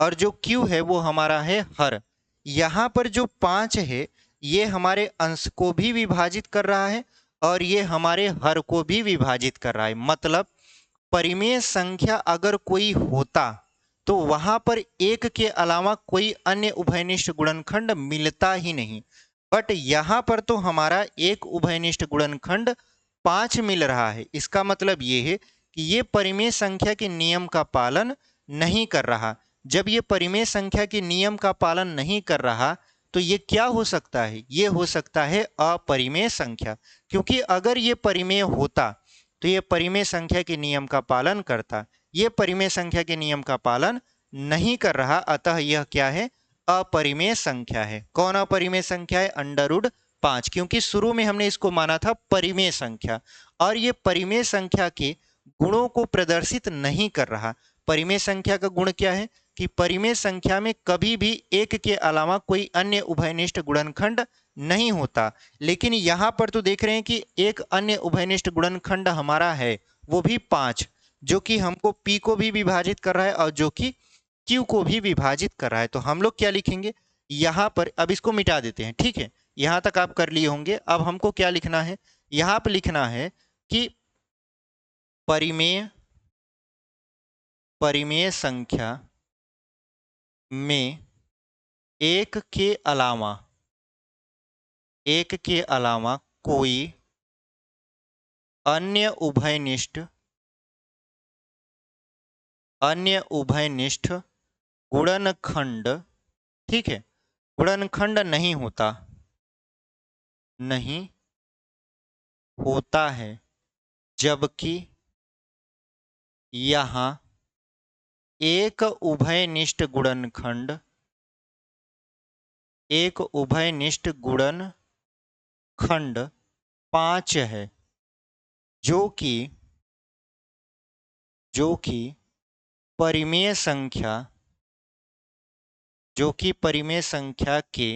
और जो Q है वो हमारा है हर। यहां पर जो 5 है ये हमारे अंश को भी विभाजित कर रहा है और ये हमारे हर को भी विभाजित कर रहा है। मतलब परिमेय संख्या अगर कोई होता तो वहां पर एक के अलावा कोई अन्य उभयनिष्ठ गुणनखंड मिलता ही नहीं, बट यहां पर तो हमारा एक उभयनिष्ठ गुणनखंड 5 मिल रहा है। इसका मतलब ये है कि ये परिमेय संख्या के नियम का पालन नहीं कर रहा। जब ये परिमेय संख्या के नियम का पालन नहीं कर रहा तो ये क्या हो सकता है, ये हो सकता है अपरिमेय संख्या, क्योंकि अगर ये परिमेय होता तो ये परिमेय संख्या के नियम का पालन करता। ये परिमेय संख्या के नियम का पालन नहीं कर रहा, अतः यह क्या है, अपरिमेय संख्या है। कौन अपरिमेय संख्या है, √5, क्योंकि शुरू में हमने इसको माना था परिमेय संख्या और ये परिमेय संख्या के गुणों को प्रदर्शित नहीं कर रहा। परिमेय संख्या का गुण क्या है कि परिमेय संख्या में कभी भी एक के अलावा कोई अन्य उभयनिष्ठ गुणनखंड नहीं होता। लेकिन यहां पर तो देख रहे हैं कि एक अन्य उभयनिष्ठ गुणनखंड हमारा है, वो भी 5, जो कि हमको P को भी विभाजित कर रहा है और जो कि Q को भी विभाजित कर रहा है। तो हम लोग क्या लिखेंगे यहां पर, अब इसको मिटा देते हैं, ठीक है, यहां तक आप कर लिए होंगे। अब हमको क्या लिखना है, यहां पर लिखना है कि परिमेय परिमेय संख्या में एक के अलावा कोई अन्य उभयनिष्ठ गुणनखंड, ठीक है, गुणनखंड नहीं होता है, जबकि यहां एक उभयनिष्ठ गुणनखंड 5 है, जो कि परिमेय संख्या के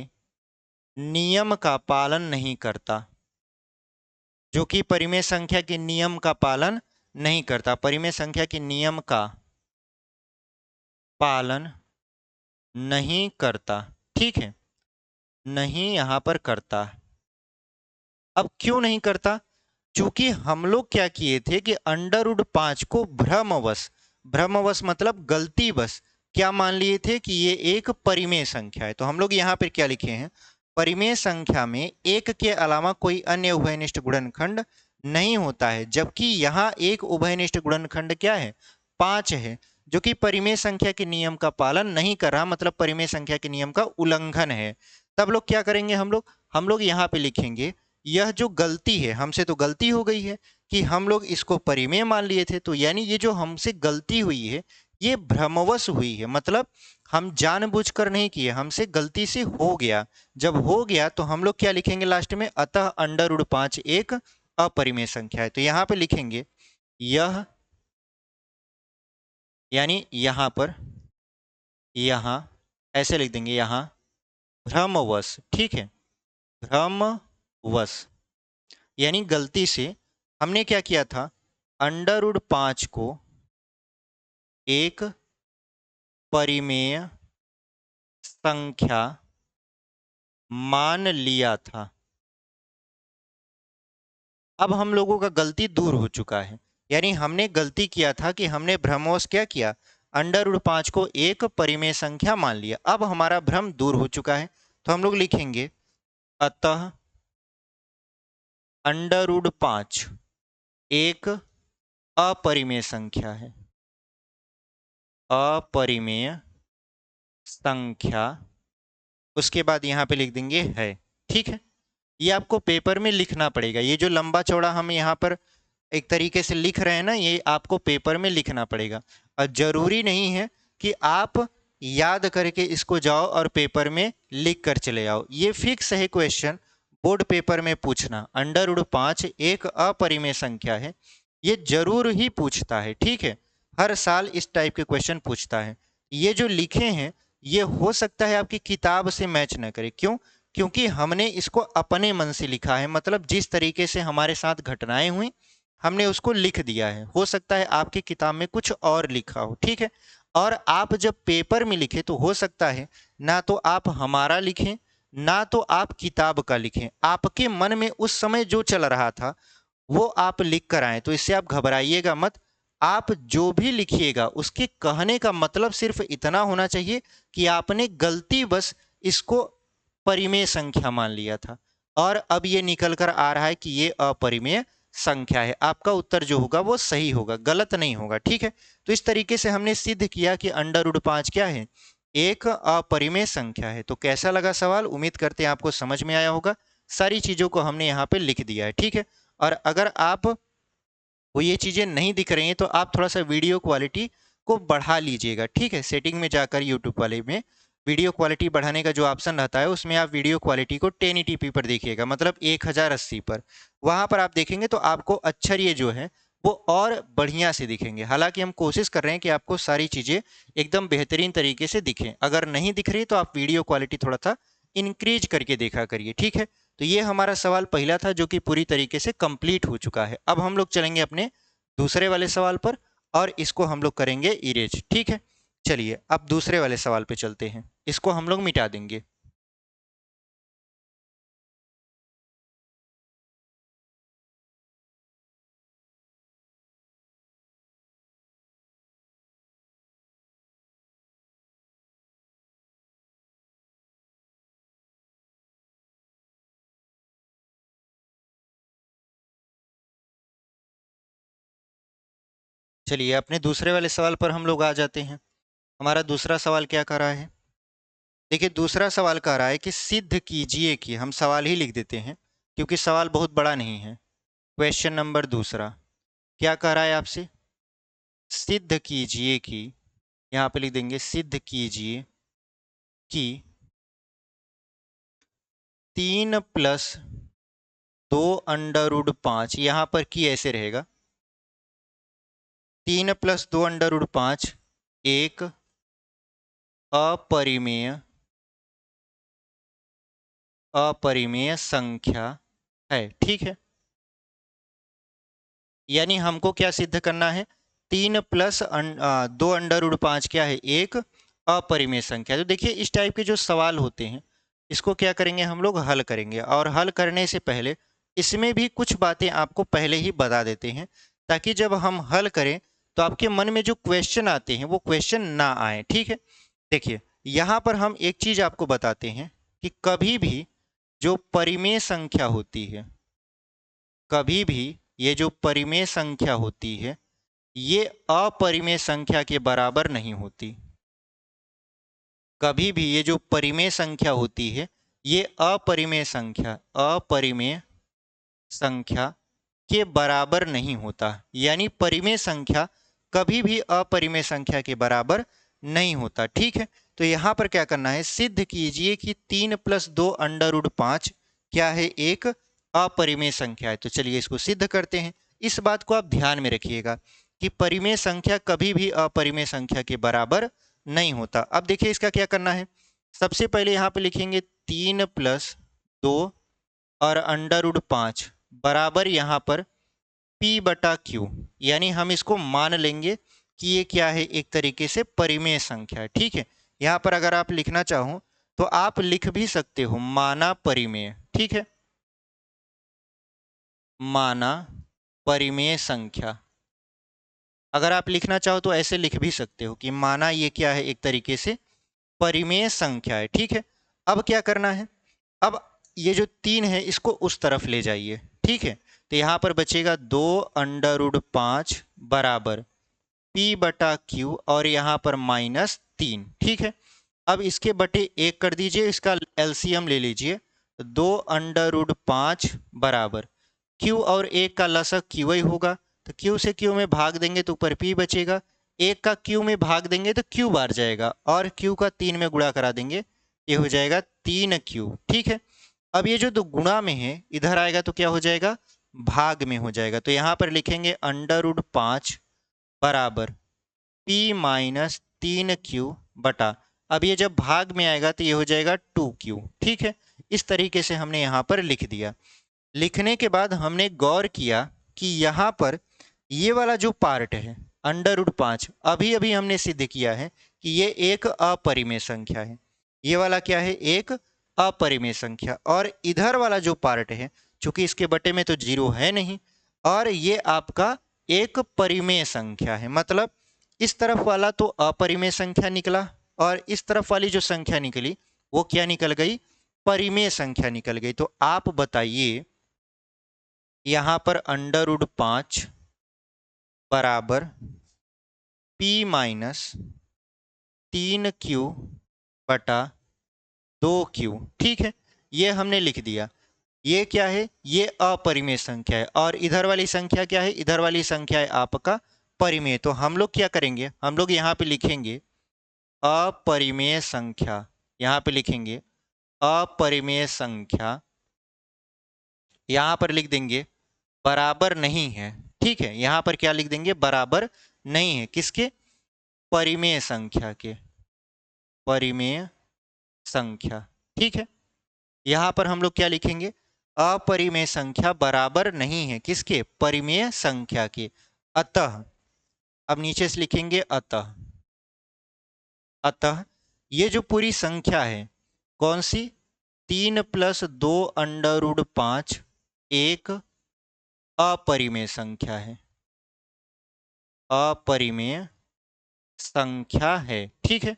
नियम का पालन नहीं करता, जो कि परिमेय संख्या के नियम का पालन नहीं करता, परिमेय संख्या के नियम का पालन नहीं करता, ठीक है, नहीं यहां पर करता। अब क्यों नहीं करता, चूंकि हम लोग क्या किए थे कि √5 को भ्रमवश मतलब गलतीवश क्या मान लिए थे कि ये एक परिमेय संख्या है। तो हम लोग यहाँ पर क्या लिखे हैं, परिमेय संख्या में एक के अलावा कोई अन्य उभयनिष्ठ गुणनखंड नहीं होता है, जबकि यहाँ एक उभयनिष्ठ गुणनखंड क्या है, 5 है, जो कि परिमेय संख्या के नियम का पालन नहीं कर रहा, मतलब परिमेय संख्या के नियम का उल्लंघन है। तब लोग क्या करेंगे, हम लोग यहाँ पे लिखेंगे यह जो गलती है, हमसे तो गलती हो गई है कि हम लोग इसको परिमेय मान लिए थे, तो यानी ये जो हमसे गलती हुई है ये भ्रमवश हुई है, मतलब हम जानबूझकर नहीं किए, हमसे गलती से हो गया। जब हो गया तो हम लोग क्या लिखेंगे लास्ट में, अतः √5 एक अपरिमेय संख्या है। तो यहां पे लिखेंगे यह, यानी यहां पर, यहां ऐसे लिख देंगे, यहां भ्रमवश, ठीक है, भ्रमवश यानी गलती से हमने क्या किया था, √5 को एक परिमेय संख्या मान लिया था। अब हम लोगों का गलती दूर हो चुका है, यानी हमने गलती किया था कि हमने भ्रमवश क्या किया, √5 को एक परिमेय संख्या मान लिया। अब हमारा भ्रम दूर हो चुका है, तो हम लोग लिखेंगे अतः √5 एक अपरिमेय संख्या है, अपरिमेय संख्या, उसके बाद यहां पे लिख देंगे है, ठीक है। ये आपको पेपर में लिखना पड़ेगा, ये जो लंबा चौड़ा हम यहाँ पर एक तरीके से लिख रहे हैं ना, ये आपको पेपर में लिखना पड़ेगा। और जरूरी नहीं है कि आप याद करके इसको जाओ और पेपर में लिख कर चले आओ। ये फिक्स है क्वेश्चन बोर्ड पेपर में पूछना। √5 एक अपरिमेय संख्या है, ये जरूर ही पूछता है, ठीक है। हर साल इस टाइप के क्वेश्चन पूछता है। ये जो लिखे हैं ये हो सकता है आपकी किताब से मैच न करे। क्यों? क्योंकि हमने इसको अपने मन से लिखा है, मतलब जिस तरीके से हमारे साथ घटनाएं हुई हमने उसको लिख दिया है। हो सकता है आपकी किताब में कुछ और लिखा हो, ठीक है। और आप जब पेपर में लिखे तो हो सकता है ना तो आप हमारा लिखें ना तो आप किताब का लिखें, आपके मन में उस समय जो चल रहा था वो आप लिख कर आए। तो इससे आप घबराइएगा मत। आप जो भी लिखिएगा उसके कहने का मतलब सिर्फ इतना होना चाहिए कि आपने गलती बस इसको परिमेय संख्या मान लिया था और अब ये निकल कर आ रहा है कि ये अपरिमेय संख्या है। आपका उत्तर जो होगा वो सही होगा, गलत नहीं होगा, ठीक है। तो इस तरीके से हमने सिद्ध किया कि √5 क्या है, एक अपरिमेय संख्या है। तो कैसा लगा सवाल? उम्मीद करते हैं आपको समझ में आया होगा। सारी चीजों को हमने यहाँ पे लिख दिया है, ठीक है। और अगर आप वो ये चीजें नहीं दिख रही हैं तो आप थोड़ा सा वीडियो क्वालिटी को बढ़ा लीजिएगा, ठीक है। सेटिंग में जाकर यूट्यूब वाले में वीडियो क्वालिटी बढ़ाने का जो ऑप्शन रहता है उसमें आप वीडियो क्वालिटी को 1080p पर देखिएगा, मतलब 1080 पर। वहां पर आप देखेंगे तो आपको अक्षर ये जो है वो और बढ़िया से दिखेंगे। हालांकि हम कोशिश कर रहे हैं कि आपको सारी चीजें एकदम बेहतरीन तरीके से दिखें। अगर नहीं दिख रही तो आप वीडियो क्वालिटी थोड़ा सा इंक्रीज करके देखा करिए, ठीक है। तो ये हमारा सवाल पहला था जो कि पूरी तरीके से कंप्लीट हो चुका है। अब हम लोग चलेंगे अपने दूसरे वाले सवाल पर और इसको हम लोग करेंगे इरेज, ठीक है। चलिए अब दूसरे वाले सवाल पे चलते हैं, इसको हम लोग मिटा देंगे। चलिए अपने दूसरे वाले सवाल पर हम लोग आ जाते हैं। हमारा दूसरा सवाल क्या कर रहा है? देखिए दूसरा सवाल कह रहा है कि सिद्ध कीजिए कि, हम सवाल ही लिख देते हैं क्योंकि सवाल बहुत बड़ा नहीं है। क्वेश्चन नंबर दूसरा क्या कह रहा है आपसे? सिद्ध कीजिए कि, यहाँ पे लिख देंगे सिद्ध कीजिए कि 3+2√5, यहाँ पर की ऐसे रहेगा 3+2√5 एक अपरिमेय अपरिमेय संख्या है, ठीक है। यानी हमको क्या सिद्ध करना है? 3+2√5 क्या है? एक अपरिमेय संख्या। तो देखिए इस टाइप के जो सवाल होते हैं इसको क्या करेंगे हम लोग? हल करेंगे। और हल करने से पहले इसमें भी कुछ बातें आपको पहले ही बता देते हैं ताकि जब हम हल करें तो आपके मन में जो क्वेश्चन आते हैं वो क्वेश्चन ना आए, ठीक है। देखिए यहाँ पर हम एक चीज आपको बताते हैं कि कभी भी जो परिमेय संख्या होती है, कभी भी ये जो परिमेय संख्या होती है ये अपरिमेय संख्या के बराबर नहीं होती। कभी भी ये जो परिमेय संख्या होती है ये अपरिमेय संख्या के बराबर नहीं होता। यानी परिमेय संख्या कभी भी अपरिमेय संख्या के बराबर नहीं होता, ठीक है। तो यहां पर क्या करना है? सिद्ध कीजिए कि 3+2√5 क्या है? एक अपरिमेय संख्या है। तो चलिए इसको सिद्ध करते हैं। इस बात को आप ध्यान में रखिएगा कि परिमेय संख्या कभी भी अपरिमेय संख्या के बराबर नहीं होता। अब देखिए इसका क्या करना है। सबसे पहले यहाँ पे लिखेंगे 3+2 और √5 बराबर यहाँ पर P/Q। यानी हम इसको मान लेंगे कि ये क्या है? एक तरीके से परिमेय संख्या है, ठीक है। यहाँ पर अगर आप लिखना चाहो तो आप लिख भी सकते हो माना परिमेय, ठीक है। माना परिमेय संख्या अगर आप लिखना चाहो तो ऐसे लिख भी सकते हो कि माना ये क्या है? एक तरीके से परिमेय संख्या है, ठीक है। अब क्या करना है? अब ये जो 3 है इसको उस तरफ ले जाइए, ठीक है। तो यहाँ पर बचेगा 2√5 बराबर P/Q और यहाँ पर -3, ठीक है। अब इसके बटे 1 कर दीजिए, इसका एलसीएम ले लीजिए। 2√5 बराबर क्यू और एक का लसक क्यू ही होगा, तो क्यू से क्यू में भाग देंगे तो ऊपर पी बचेगा, एक का क्यू में भाग देंगे तो क्यू बार जाएगा, और क्यू का 3 में गुणा करा देंगे, ये हो जाएगा 3 क्यू। ठीक है। अब ये जो दो गुणा में है इधर आएगा तो क्या हो जाएगा, भाग में हो जाएगा। तो यहाँ पर लिखेंगे √5 बराबर P-3Q बटा, अब ये जब भाग में आएगा तो ये हो जाएगा 2Q। ठीक है, इस तरीके से हमने यहाँ पर लिख दिया। लिखने के बाद हमने गौर किया कि यहाँ पर ये वाला जो पार्ट है √5, अभी अभी हमने सिद्ध किया है कि ये एक अपरिमेय संख्या है। ये वाला क्या है, एक अपरिमेय संख्या। और इधर वाला जो पार्ट है, चूंकि इसके बटे में तो जीरो है नहीं, और ये आपका एक परिमेय संख्या है। मतलब इस तरफ वाला तो अपरिमेय संख्या निकला, और इस तरफ वाली जो संख्या निकली वो क्या निकल गई, परिमेय संख्या निकल गई। तो आप बताइए, यहां पर √5 बराबर P-3Q बटा 2Q। ठीक है, ये हमने लिख दिया। ये क्या है, ये अपरिमेय संख्या है, और इधर वाली संख्या क्या है, इधर वाली संख्या है आपका परिमेय। तो हम लोग क्या करेंगे, हम लोग यहाँ पे लिखेंगे अपरिमेय संख्या, यहाँ पे लिखेंगे अपरिमेय संख्या, यहाँ पर लिख देंगे बराबर नहीं है। ठीक है, यहाँ पर क्या लिख देंगे, बराबर नहीं है, किसके, परिमेय संख्या के, परिमेय संख्या। ठीक है, यहाँ पर हम लोग क्या लिखेंगे, अपरिमेय संख्या बराबर नहीं है किसके, परिमेय संख्या के। अतः, अब नीचे से लिखेंगे अतः, अतः ये जो पूरी संख्या है कौन सी, 3 + 2 √5 एक अपरिमेय संख्या है, अपरिमेय संख्या है। ठीक है,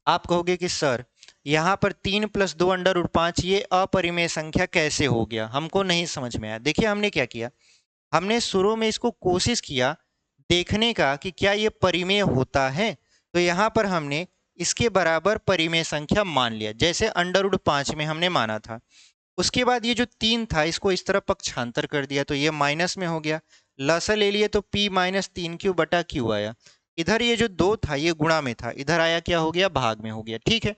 आप कहोगे कि सर यहाँ पर 3 + 2 √5 ये अपरिमेय संख्या कैसे हो गया, हमको नहीं समझ में आया। देखिए हमने क्या किया, हमने शुरू में इसको कोशिश किया देखने का कि क्या ये परिमेय होता है। तो यहाँ पर हमने इसके बराबर परिमेय संख्या मान लिया, जैसे √5 में हमने माना था। उसके बाद ये जो 3 था इसको इस तरफ पक्षांतर कर दिया, तो ये माइनस में हो गया। लसा ले लिए तो P-3Q बटा Q आया। इधर ये जो 2 था ये गुणा में था, इधर आया क्या हो गया, भाग में हो गया। ठीक है,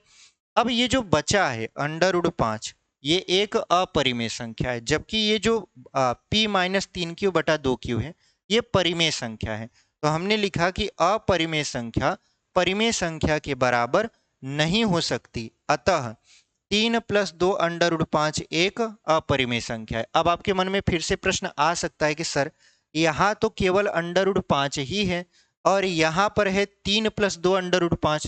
अब ये जो बचा है √5 ये एक अपरिमेय संख्या है, जबकि ये जो P-3Q बटा 2Q है ये परिमेय संख्या है। तो हमने लिखा कि अपरिमेय संख्या परिमेय संख्या के बराबर नहीं हो सकती, अतः 3 + 2 √5 एक अपरिमेय संख्या है। अब आपके मन में फिर से प्रश्न आ सकता है कि सर यहाँ तो केवल √5 ही है, और यहाँ पर है 3 + 2 √5,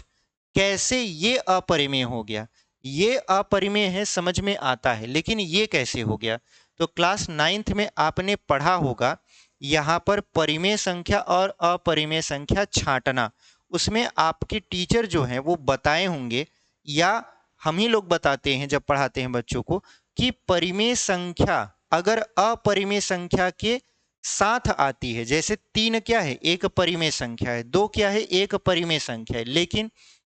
कैसे ये अपरिमेय हो गया। ये अपरिमेय है समझ में आता है, लेकिन ये कैसे हो गया। तो क्लास 9th में आपने पढ़ा होगा यहाँ पर परिमेय संख्या और अपरिमेय संख्या छांटना, उसमें आपके टीचर जो हैं वो बताए होंगे, या हम ही लोग बताते हैं जब पढ़ाते हैं बच्चों को, कि परिमेय संख्या अगर अपरिमेय संख्या के साथ आती है, जैसे 3 क्या है, एक परिमेय संख्या है, 2 क्या है, एक परिमेय संख्या है, लेकिन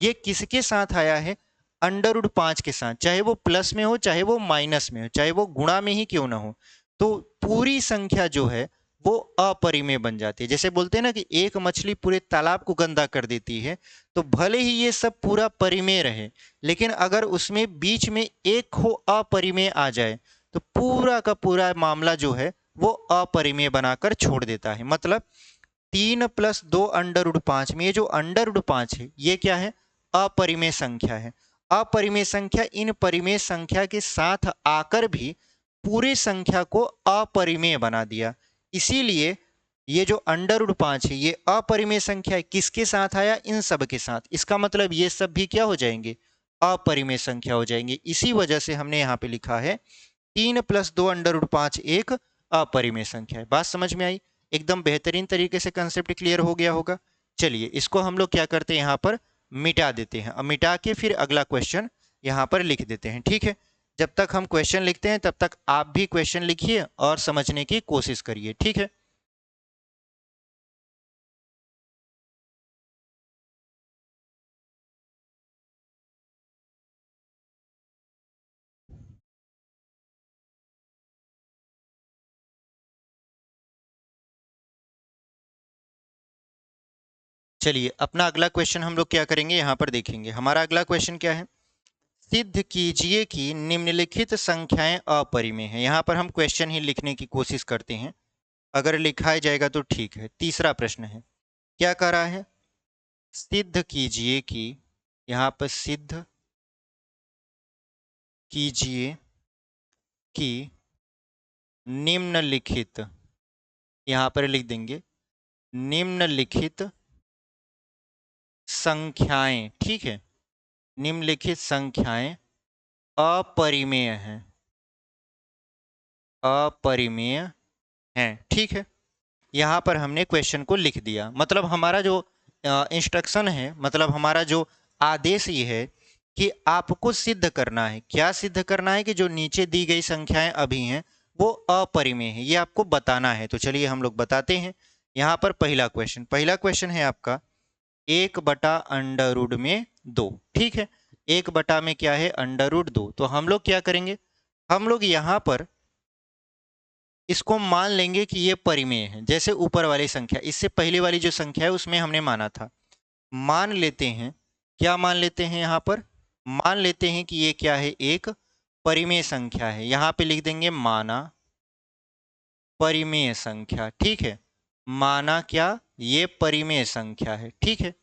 ये किसके साथ आया है, √5 के साथ, चाहे वो प्लस में हो चाहे वो माइनस में हो, चाहे वो गुणा में ही क्यों ना हो, तो पूरी संख्या जो है वो अपरिमेय बन जाती है। जैसे बोलते हैं ना कि एक मछली पूरे तालाब को गंदा कर देती है, तो भले ही ये सब पूरा परिमेय रहे, लेकिन अगर उसमें बीच में एक हो अपरिमेय आ जाए तो पूरा का पूरा मामला जो है वो अपरिमेय बनाकर छोड़ देता है। मतलब 3 + 2 √5 में ये जो √5 है ये क्या है, अपरिमेय संख्या है। अपरिमेय संख्या इन परिमेय संख्या के साथ आकर भी पूरी संख्या को अपरिमेय बना दिया। इसीलिए ये जो √5 है ये अपरिमेय संख्या है, किसके साथ आया, इन सब के साथ। इसका मतलब ये सब भी क्या हो जाएंगे, अपरिमेय संख्या हो जाएंगे। इसी वजह से हमने यहाँ पे लिखा है 3 + 2 √5 एक अपरिमेय संख्या है। बात समझ में आई, एकदम बेहतरीन तरीके से कंसेप्ट क्लियर हो गया होगा। चलिए इसको हम लोग क्या करते हैं, यहाँ पर मिटा देते हैं। अब मिटा के फिर अगला क्वेश्चन यहाँ पर लिख देते हैं। ठीक है, जब तक हम क्वेश्चन लिखते हैं तब तक आप भी क्वेश्चन लिखिए और समझने की कोशिश करिए। ठीक है, चलिए अपना अगला क्वेश्चन हम लोग क्या करेंगे, यहाँ पर देखेंगे। हमारा अगला क्वेश्चन क्या है, सिद्ध कीजिए कि निम्नलिखित संख्याएं अपरिमेय हैं। यहाँ पर हम क्वेश्चन ही लिखने की कोशिश करते हैं, अगर लिखा जाएगा तो ठीक है। तीसरा प्रश्न है, क्या कह रहा है, सिद्ध कीजिए कि, यहाँ पर सिद्ध कीजिए कि निम्नलिखित, यहाँ पर लिख देंगे निम्नलिखित संख्याएं, ठीक है, निम्नलिखित संख्याएं अपरिमेय हैं, अपरिमेय हैं, ठीक है। यहाँ पर हमने क्वेश्चन को लिख दिया। मतलब हमारा जो इंस्ट्रक्शन है, मतलब हमारा जो आदेश ये है कि आपको सिद्ध करना है। क्या सिद्ध करना है, कि जो नीचे दी गई संख्याएं अभी हैं वो अपरिमेय है, ये आपको बताना है। तो चलिए हम लोग बताते हैं। यहाँ पर पहला क्वेश्चन है आपका 1/√2, ठीक है। 1 में क्या है, √2। तो हम लोग क्या करेंगे, हम लोग यहाँ पर इसको मान लेंगे कि ये परिमेय है। जैसे ऊपर वाली संख्या, इससे पहले वाली जो संख्या है उसमें हमने माना था। मान लेते हैं, क्या मान लेते हैं, यहाँ पर मान लेते हैं कि ये क्या है, एक परिमेय संख्या है। यहाँ पे लिख देंगे माना परिमेय संख्या, ठीक है। माना क्या, ये परिमेय संख्या है, ठीक है।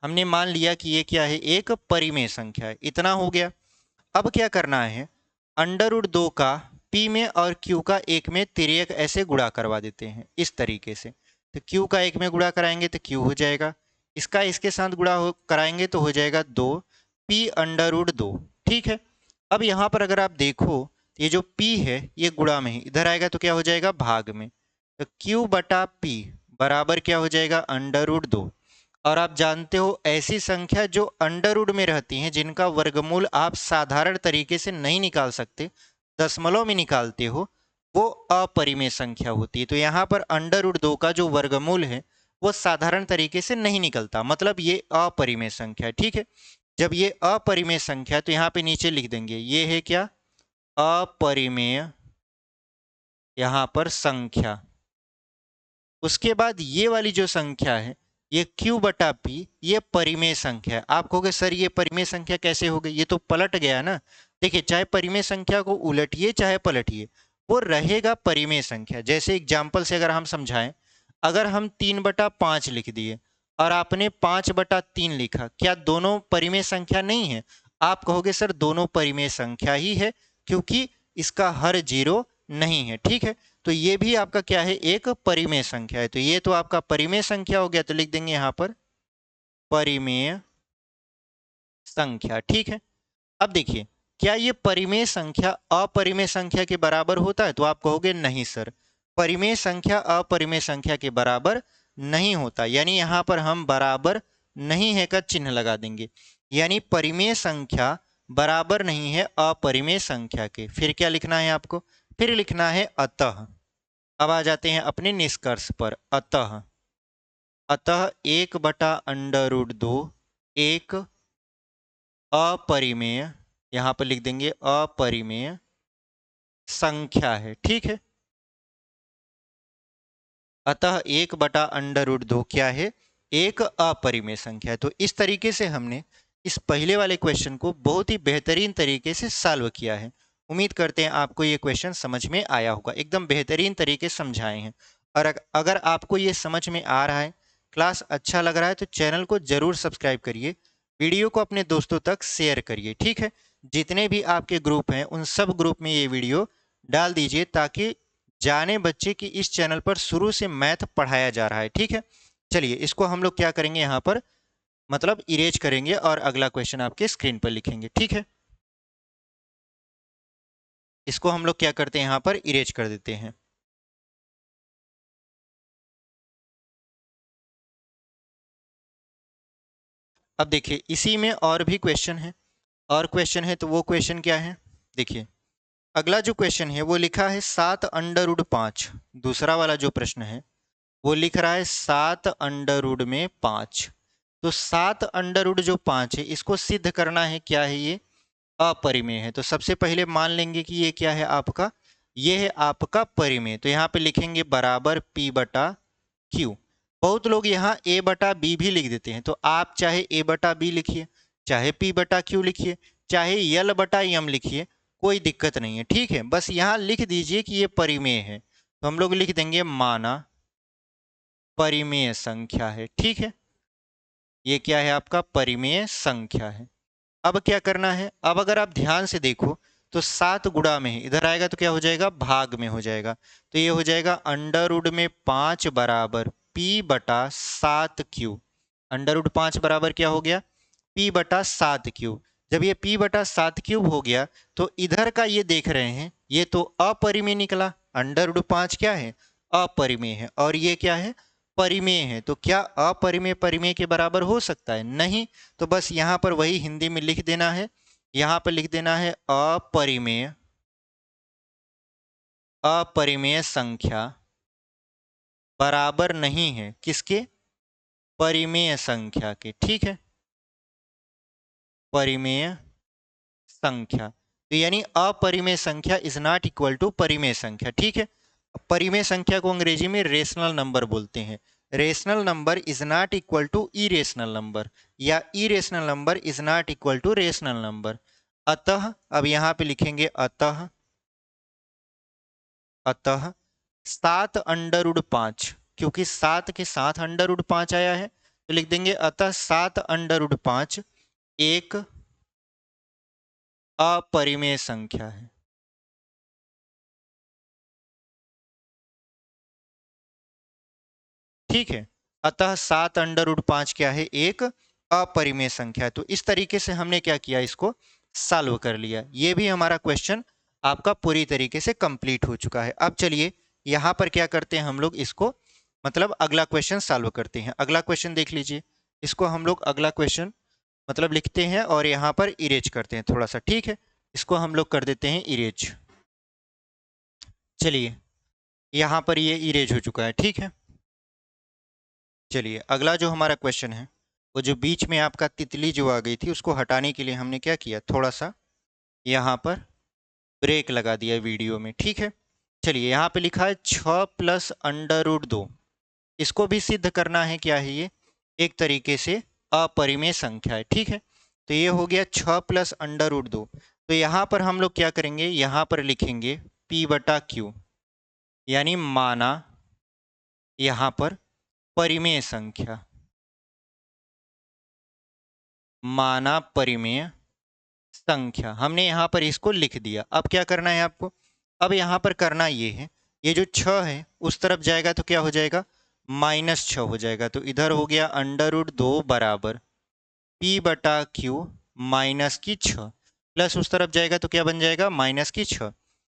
हमने मान लिया कि ये क्या है, एक परिमेय संख्या है। इतना हो गया। अब क्या करना है, √2 का p में और q का 1 में तिर्यक ऐसे गुणा करवा देते हैं इस तरीके से। तो q का 1 में गुणा कराएंगे तो q हो जाएगा, इसका इसके साथ गुणा कराएंगे तो हो जाएगा 2p√2, ठीक है। अब यहाँ पर अगर आप देखो, ये जो p है ये गुणा में ही, इधर आएगा तो क्या हो जाएगा, भाग में। तो q/p बराबर क्या हो जाएगा, √2। और आप जानते हो ऐसी संख्या जो अंडर में रहती हैं, जिनका वर्गमूल आप साधारण तरीके से नहीं निकाल सकते, दशमलव में निकालते हो, वो अपरिमेय संख्या होती है। तो यहाँ पर √2 का जो वर्गमूल है वो साधारण तरीके से नहीं निकलता, मतलब ये अपरिमेय संख्या है, ठीक है। जब ये अपरिमेय संख्या है तो यहाँ पे नीचे लिख देंगे ये है क्या, अपरिमेय यहाँ पर संख्या। उसके बाद ये वाली जो संख्या है, ये q/p, ये परिमेय संख्या है। आप कहोगे सर ये परिमेय संख्या कैसे हो गई, ये तो पलट गया ना। देखिए, चाहे परिमेय संख्या को उलटिए चाहे पलटिए, वो रहेगा परिमेय संख्या। जैसे एग्जाम्पल से अगर हम समझाएं, अगर हम 3/5 लिख दिए और आपने 5/3 लिखा, क्या दोनों परिमेय संख्या नहीं है? आप कहोगे सर दोनों परिमेय संख्या ही है, क्योंकि इसका हर जीरो नहीं है, ठीक है। तो ये भी आपका क्या है, एक परिमेय संख्या है। तो ये तो आपका परिमेय संख्या हो गया, तो लिख देंगे यहाँ पर परिमेय संख्या, ठीक है। अब देखिए, क्या ये परिमेय संख्या अपरिमेय संख्या के बराबर होता है? तो आप कहोगे नहीं सर, परिमेय संख्या अपरिमेय संख्या के बराबर नहीं होता। यानी यहाँ पर हम बराबर नहीं है का चिन्ह लगा देंगे, यानी परिमेय संख्या बराबर नहीं है अपरिमेय संख्या के। फिर क्या लिखना है आपको, फिर लिखना है अतः। अब आ जाते हैं अपने निष्कर्ष पर। अतः 1/√2 एक अपरिमेय, यहां पर लिख देंगे अपरिमेय संख्या है, ठीक है। अतः 1/√2 क्या है, एक अपरिमेय संख्या है। तो इस तरीके से हमने इस पहले वाले क्वेश्चन को बहुत ही बेहतरीन तरीके से सॉल्व किया है। उम्मीद करते हैं आपको ये क्वेश्चन समझ में आया होगा, एकदम बेहतरीन तरीके से समझाए हैं। और अगर आपको ये समझ में आ रहा है, क्लास अच्छा लग रहा है, तो चैनल को जरूर सब्सक्राइब करिए, वीडियो को अपने दोस्तों तक शेयर करिए, ठीक है। जितने भी आपके ग्रुप हैं उन सब ग्रुप में ये वीडियो डाल दीजिए, ताकि जाने बच्चे कि इस चैनल पर शुरू से मैथ पढ़ाया जा रहा है, ठीक है। चलिए इसको हम लोग क्या करेंगे, यहाँ पर मतलब इरेज करेंगे और अगला क्वेश्चन आपके स्क्रीन पर लिखेंगे, ठीक है। इसको हम लोग क्या करते हैं, यहाँ पर इरेज कर देते हैं। अब देखिए, इसी में और भी क्वेश्चन है, और क्वेश्चन है, तो वो क्वेश्चन क्या है, देखिए अगला जो क्वेश्चन है वो लिखा है 7√5। दूसरा वाला जो प्रश्न है वो लिख रहा है 7√5। तो 7√5 है, इसको सिद्ध करना है, क्या है ये, अपरिमेय है। तो सबसे पहले मान लेंगे कि ये क्या है आपका, ये है आपका परिमेय। तो यहाँ पे लिखेंगे बराबर p/q। बहुत लोग यहाँ a बटा बी भी लिख देते हैं, तो आप चाहे a बटा बी लिखिए, चाहे p बटा q लिखिए, चाहे l बटा m लिखिए, कोई दिक्कत नहीं है, ठीक है। बस यहाँ लिख दीजिए कि ये परिमेय है, तो हम लोग लिख देंगे माना परिमेय संख्या है, ठीक है। ये क्या है आपका परिमेय संख्या है। अब क्या करना है, अब अगर आप ध्यान से देखो तो 7 गुणा में है, इधर आएगा तो क्या हो जाएगा, भाग में हो जाएगा, तो ये हो जाएगा अंडर रूट में 5 बराबर p बटा 7q। अंडर रूट 5 बराबर क्या हो गया, p बटा 7q। जब ये p बटा 7 क्यूब हो गया तो इधर का ये देख रहे हैं, ये तो अपरिमेय निकला। अंडर रूट 5 क्या है, अपरिमेय है, और ये क्या है, परिमेय है। तो क्या अपरिमेय परिमेय के बराबर हो सकता है, नहीं। तो बस यहाँ पर वही हिंदी में लिख देना है, यहाँ पर लिख देना है अपरिमेय, अपरिमेय संख्या बराबर नहीं है किसके, परिमेय संख्या के, ठीक है, परिमेय संख्या। तो यानी अपरिमेय संख्या इज नॉट इक्वल टू परिमेय संख्या, ठीक है। परिमेय संख्या को अंग्रेजी में रेशनल नंबर बोलते हैं। Rational number is not equal to irrational number, या irrational number is not equal to rational number. अतः अब यहां पे लिखेंगे अतः, अतः 7√5, क्योंकि 7 के साथ √5 आया है, तो लिख देंगे अतः 7√5 एक अपरिमेय संख्या है। ठीक है, अतः 7√5 क्या है, एक अपरिमेय संख्या है। तो इस तरीके से हमने क्या किया, इसको सॉल्व कर लिया। ये भी हमारा क्वेश्चन आपका पूरी तरीके से कंप्लीट हो चुका है। अब चलिए यहाँ पर क्या करते हैं हम लोग, इसको मतलब अगला क्वेश्चन सॉल्व करते हैं। अगला क्वेश्चन देख लीजिए, इसको हम लोग अगला क्वेश्चन मतलब लिखते हैं और यहाँ पर इरेज करते हैं थोड़ा सा, ठीक है। इसको हम लोग कर देते हैं इरेज। चलिए यहाँ पर ये इरेज हो चुका है, ठीक है। चलिए अगला जो हमारा क्वेश्चन है, वो जो बीच में आपका तितली जो आ गई थी, उसको हटाने के लिए हमने क्या किया, थोड़ा सा यहाँ पर ब्रेक लगा दिया वीडियो में, ठीक है। चलिए यहाँ पे लिखा है 6 प्लस √2, इसको भी सिद्ध करना है, क्या है ये, एक तरीके से अपरिमेय संख्या है, ठीक है। तो ये हो गया 6 प्लस √2। तो यहाँ पर हम लोग क्या करेंगे, यहाँ पर लिखेंगे p बटा q, यानी माना यहाँ पर परिमेय संख्या, माना परिमेय संख्या, हमने यहाँ पर इसको लिख दिया। अब क्या करना है आपको, अब यहाँ पर करना ये है, ये जो 6 है उस तरफ जाएगा तो क्या हो जाएगा, -6 हो जाएगा। तो इधर हो गया √2 बराबर p बटा q -6, प्लस उस तरफ जाएगा तो क्या बन जाएगा, -6।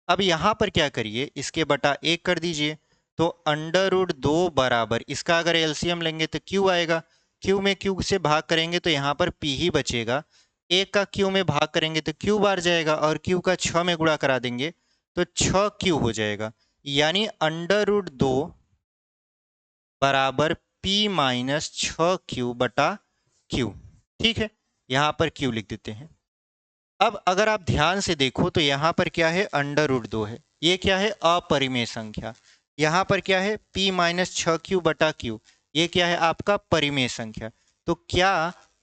अब यहाँ पर क्या करिए, इसके बटा 1 कर दीजिए, तो √2 बराबर, इसका अगर एलसीएम लेंगे तो q आएगा, q में q से भाग करेंगे तो यहाँ पर p ही बचेगा, 1 का q में भाग करेंगे तो q बार जाएगा, और q का 6 में गुणा करा देंगे तो 6q हो जाएगा। यानी √2 बराबर p माइनस 6q बटा q, ठीक है। यहाँ पर q लिख देते हैं। अब अगर आप ध्यान से देखो तो यहाँ पर क्या है, √2 है, ये क्या है, अपरिमेय संख्या। यहाँ पर क्या है, p माइनस 6q बटा q, ये क्या है आपका परिमेय संख्या। तो क्या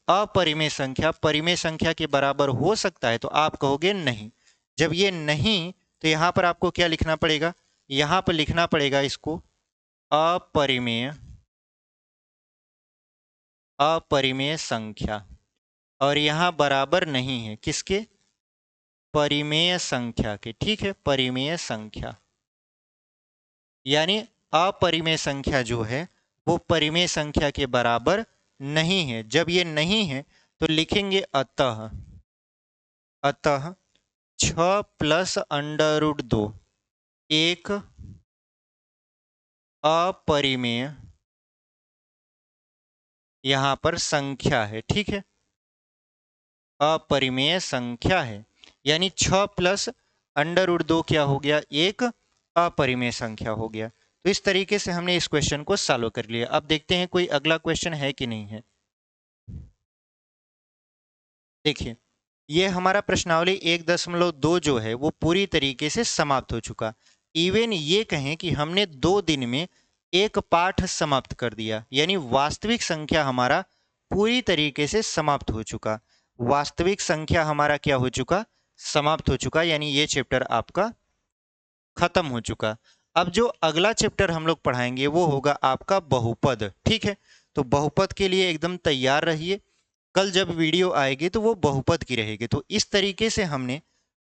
अपरिमेय संख्या परिमेय संख्या के बराबर हो सकता है, तो आप कहोगे नहीं। जब ये नहीं, तो यहाँ पर आपको क्या लिखना पड़ेगा, यहाँ पर लिखना पड़ेगा इसको अपरिमेय, अपरिमेय संख्या, और यहाँ बराबर नहीं है किसके, परिमेय संख्या के, ठीक है, परिमेय संख्या। यानी अपरिमेय संख्या जो है वो परिमेय संख्या के बराबर नहीं है। जब ये नहीं है तो लिखेंगे अतः, अतः 6 प्लस √2 एक अपरिमेय यहाँ पर संख्या है, ठीक है, अपरिमेय संख्या है। यानी 6 प्लस √2 क्या हो गया, एक अपरिमेय संख्या हो गया। तो इस तरीके से हमने इस क्वेश्चन को सॉल्व कर लिया। अब देखते हैं कोई अगला क्वेश्चन है कि नहीं है। देखिए ये हमारा प्रश्नावली 1.2 जो है वो पूरी तरीके से समाप्त हो चुका। इवन ये कहें कि हमने 2 दिन में एक पाठ समाप्त कर दिया, यानी वास्तविक संख्या हमारा पूरी तरीके से समाप्त हो चुका। वास्तविक संख्या हमारा क्या हो चुका? समाप्त हो चुका, यानी ये चैप्टर आपका खत्म हो चुका। अब जो अगला चैप्टर हम लोग पढ़ाएंगे वो होगा आपका बहुपद। ठीक है, तो बहुपद के लिए एकदम तैयार रहिए। कल जब वीडियो आएगी तो वो बहुपद की रहेगी। तो इस तरीके से हमने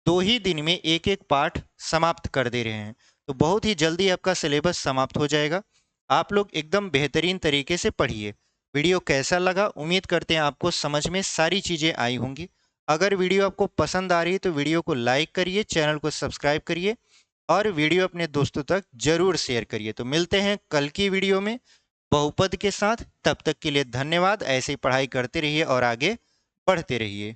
2 ही दिन में एक एक पाठ समाप्त कर दे रहे हैं। तो बहुत ही जल्दी आपका सिलेबस समाप्त हो जाएगा। आप लोग एकदम बेहतरीन तरीके से पढ़िए। वीडियो कैसा लगा? उम्मीद करते हैं आपको समझ में सारी चीज़ें आई होंगी। अगर वीडियो आपको पसंद आ रही है तो वीडियो को लाइक करिए, चैनल को सब्सक्राइब करिए और वीडियो अपने दोस्तों तक जरूर शेयर करिए। तो मिलते हैं कल की वीडियो में बहुपद के साथ। तब तक के लिए धन्यवाद। ऐसे ही पढ़ाई करते रहिए और आगे बढ़ते रहिए।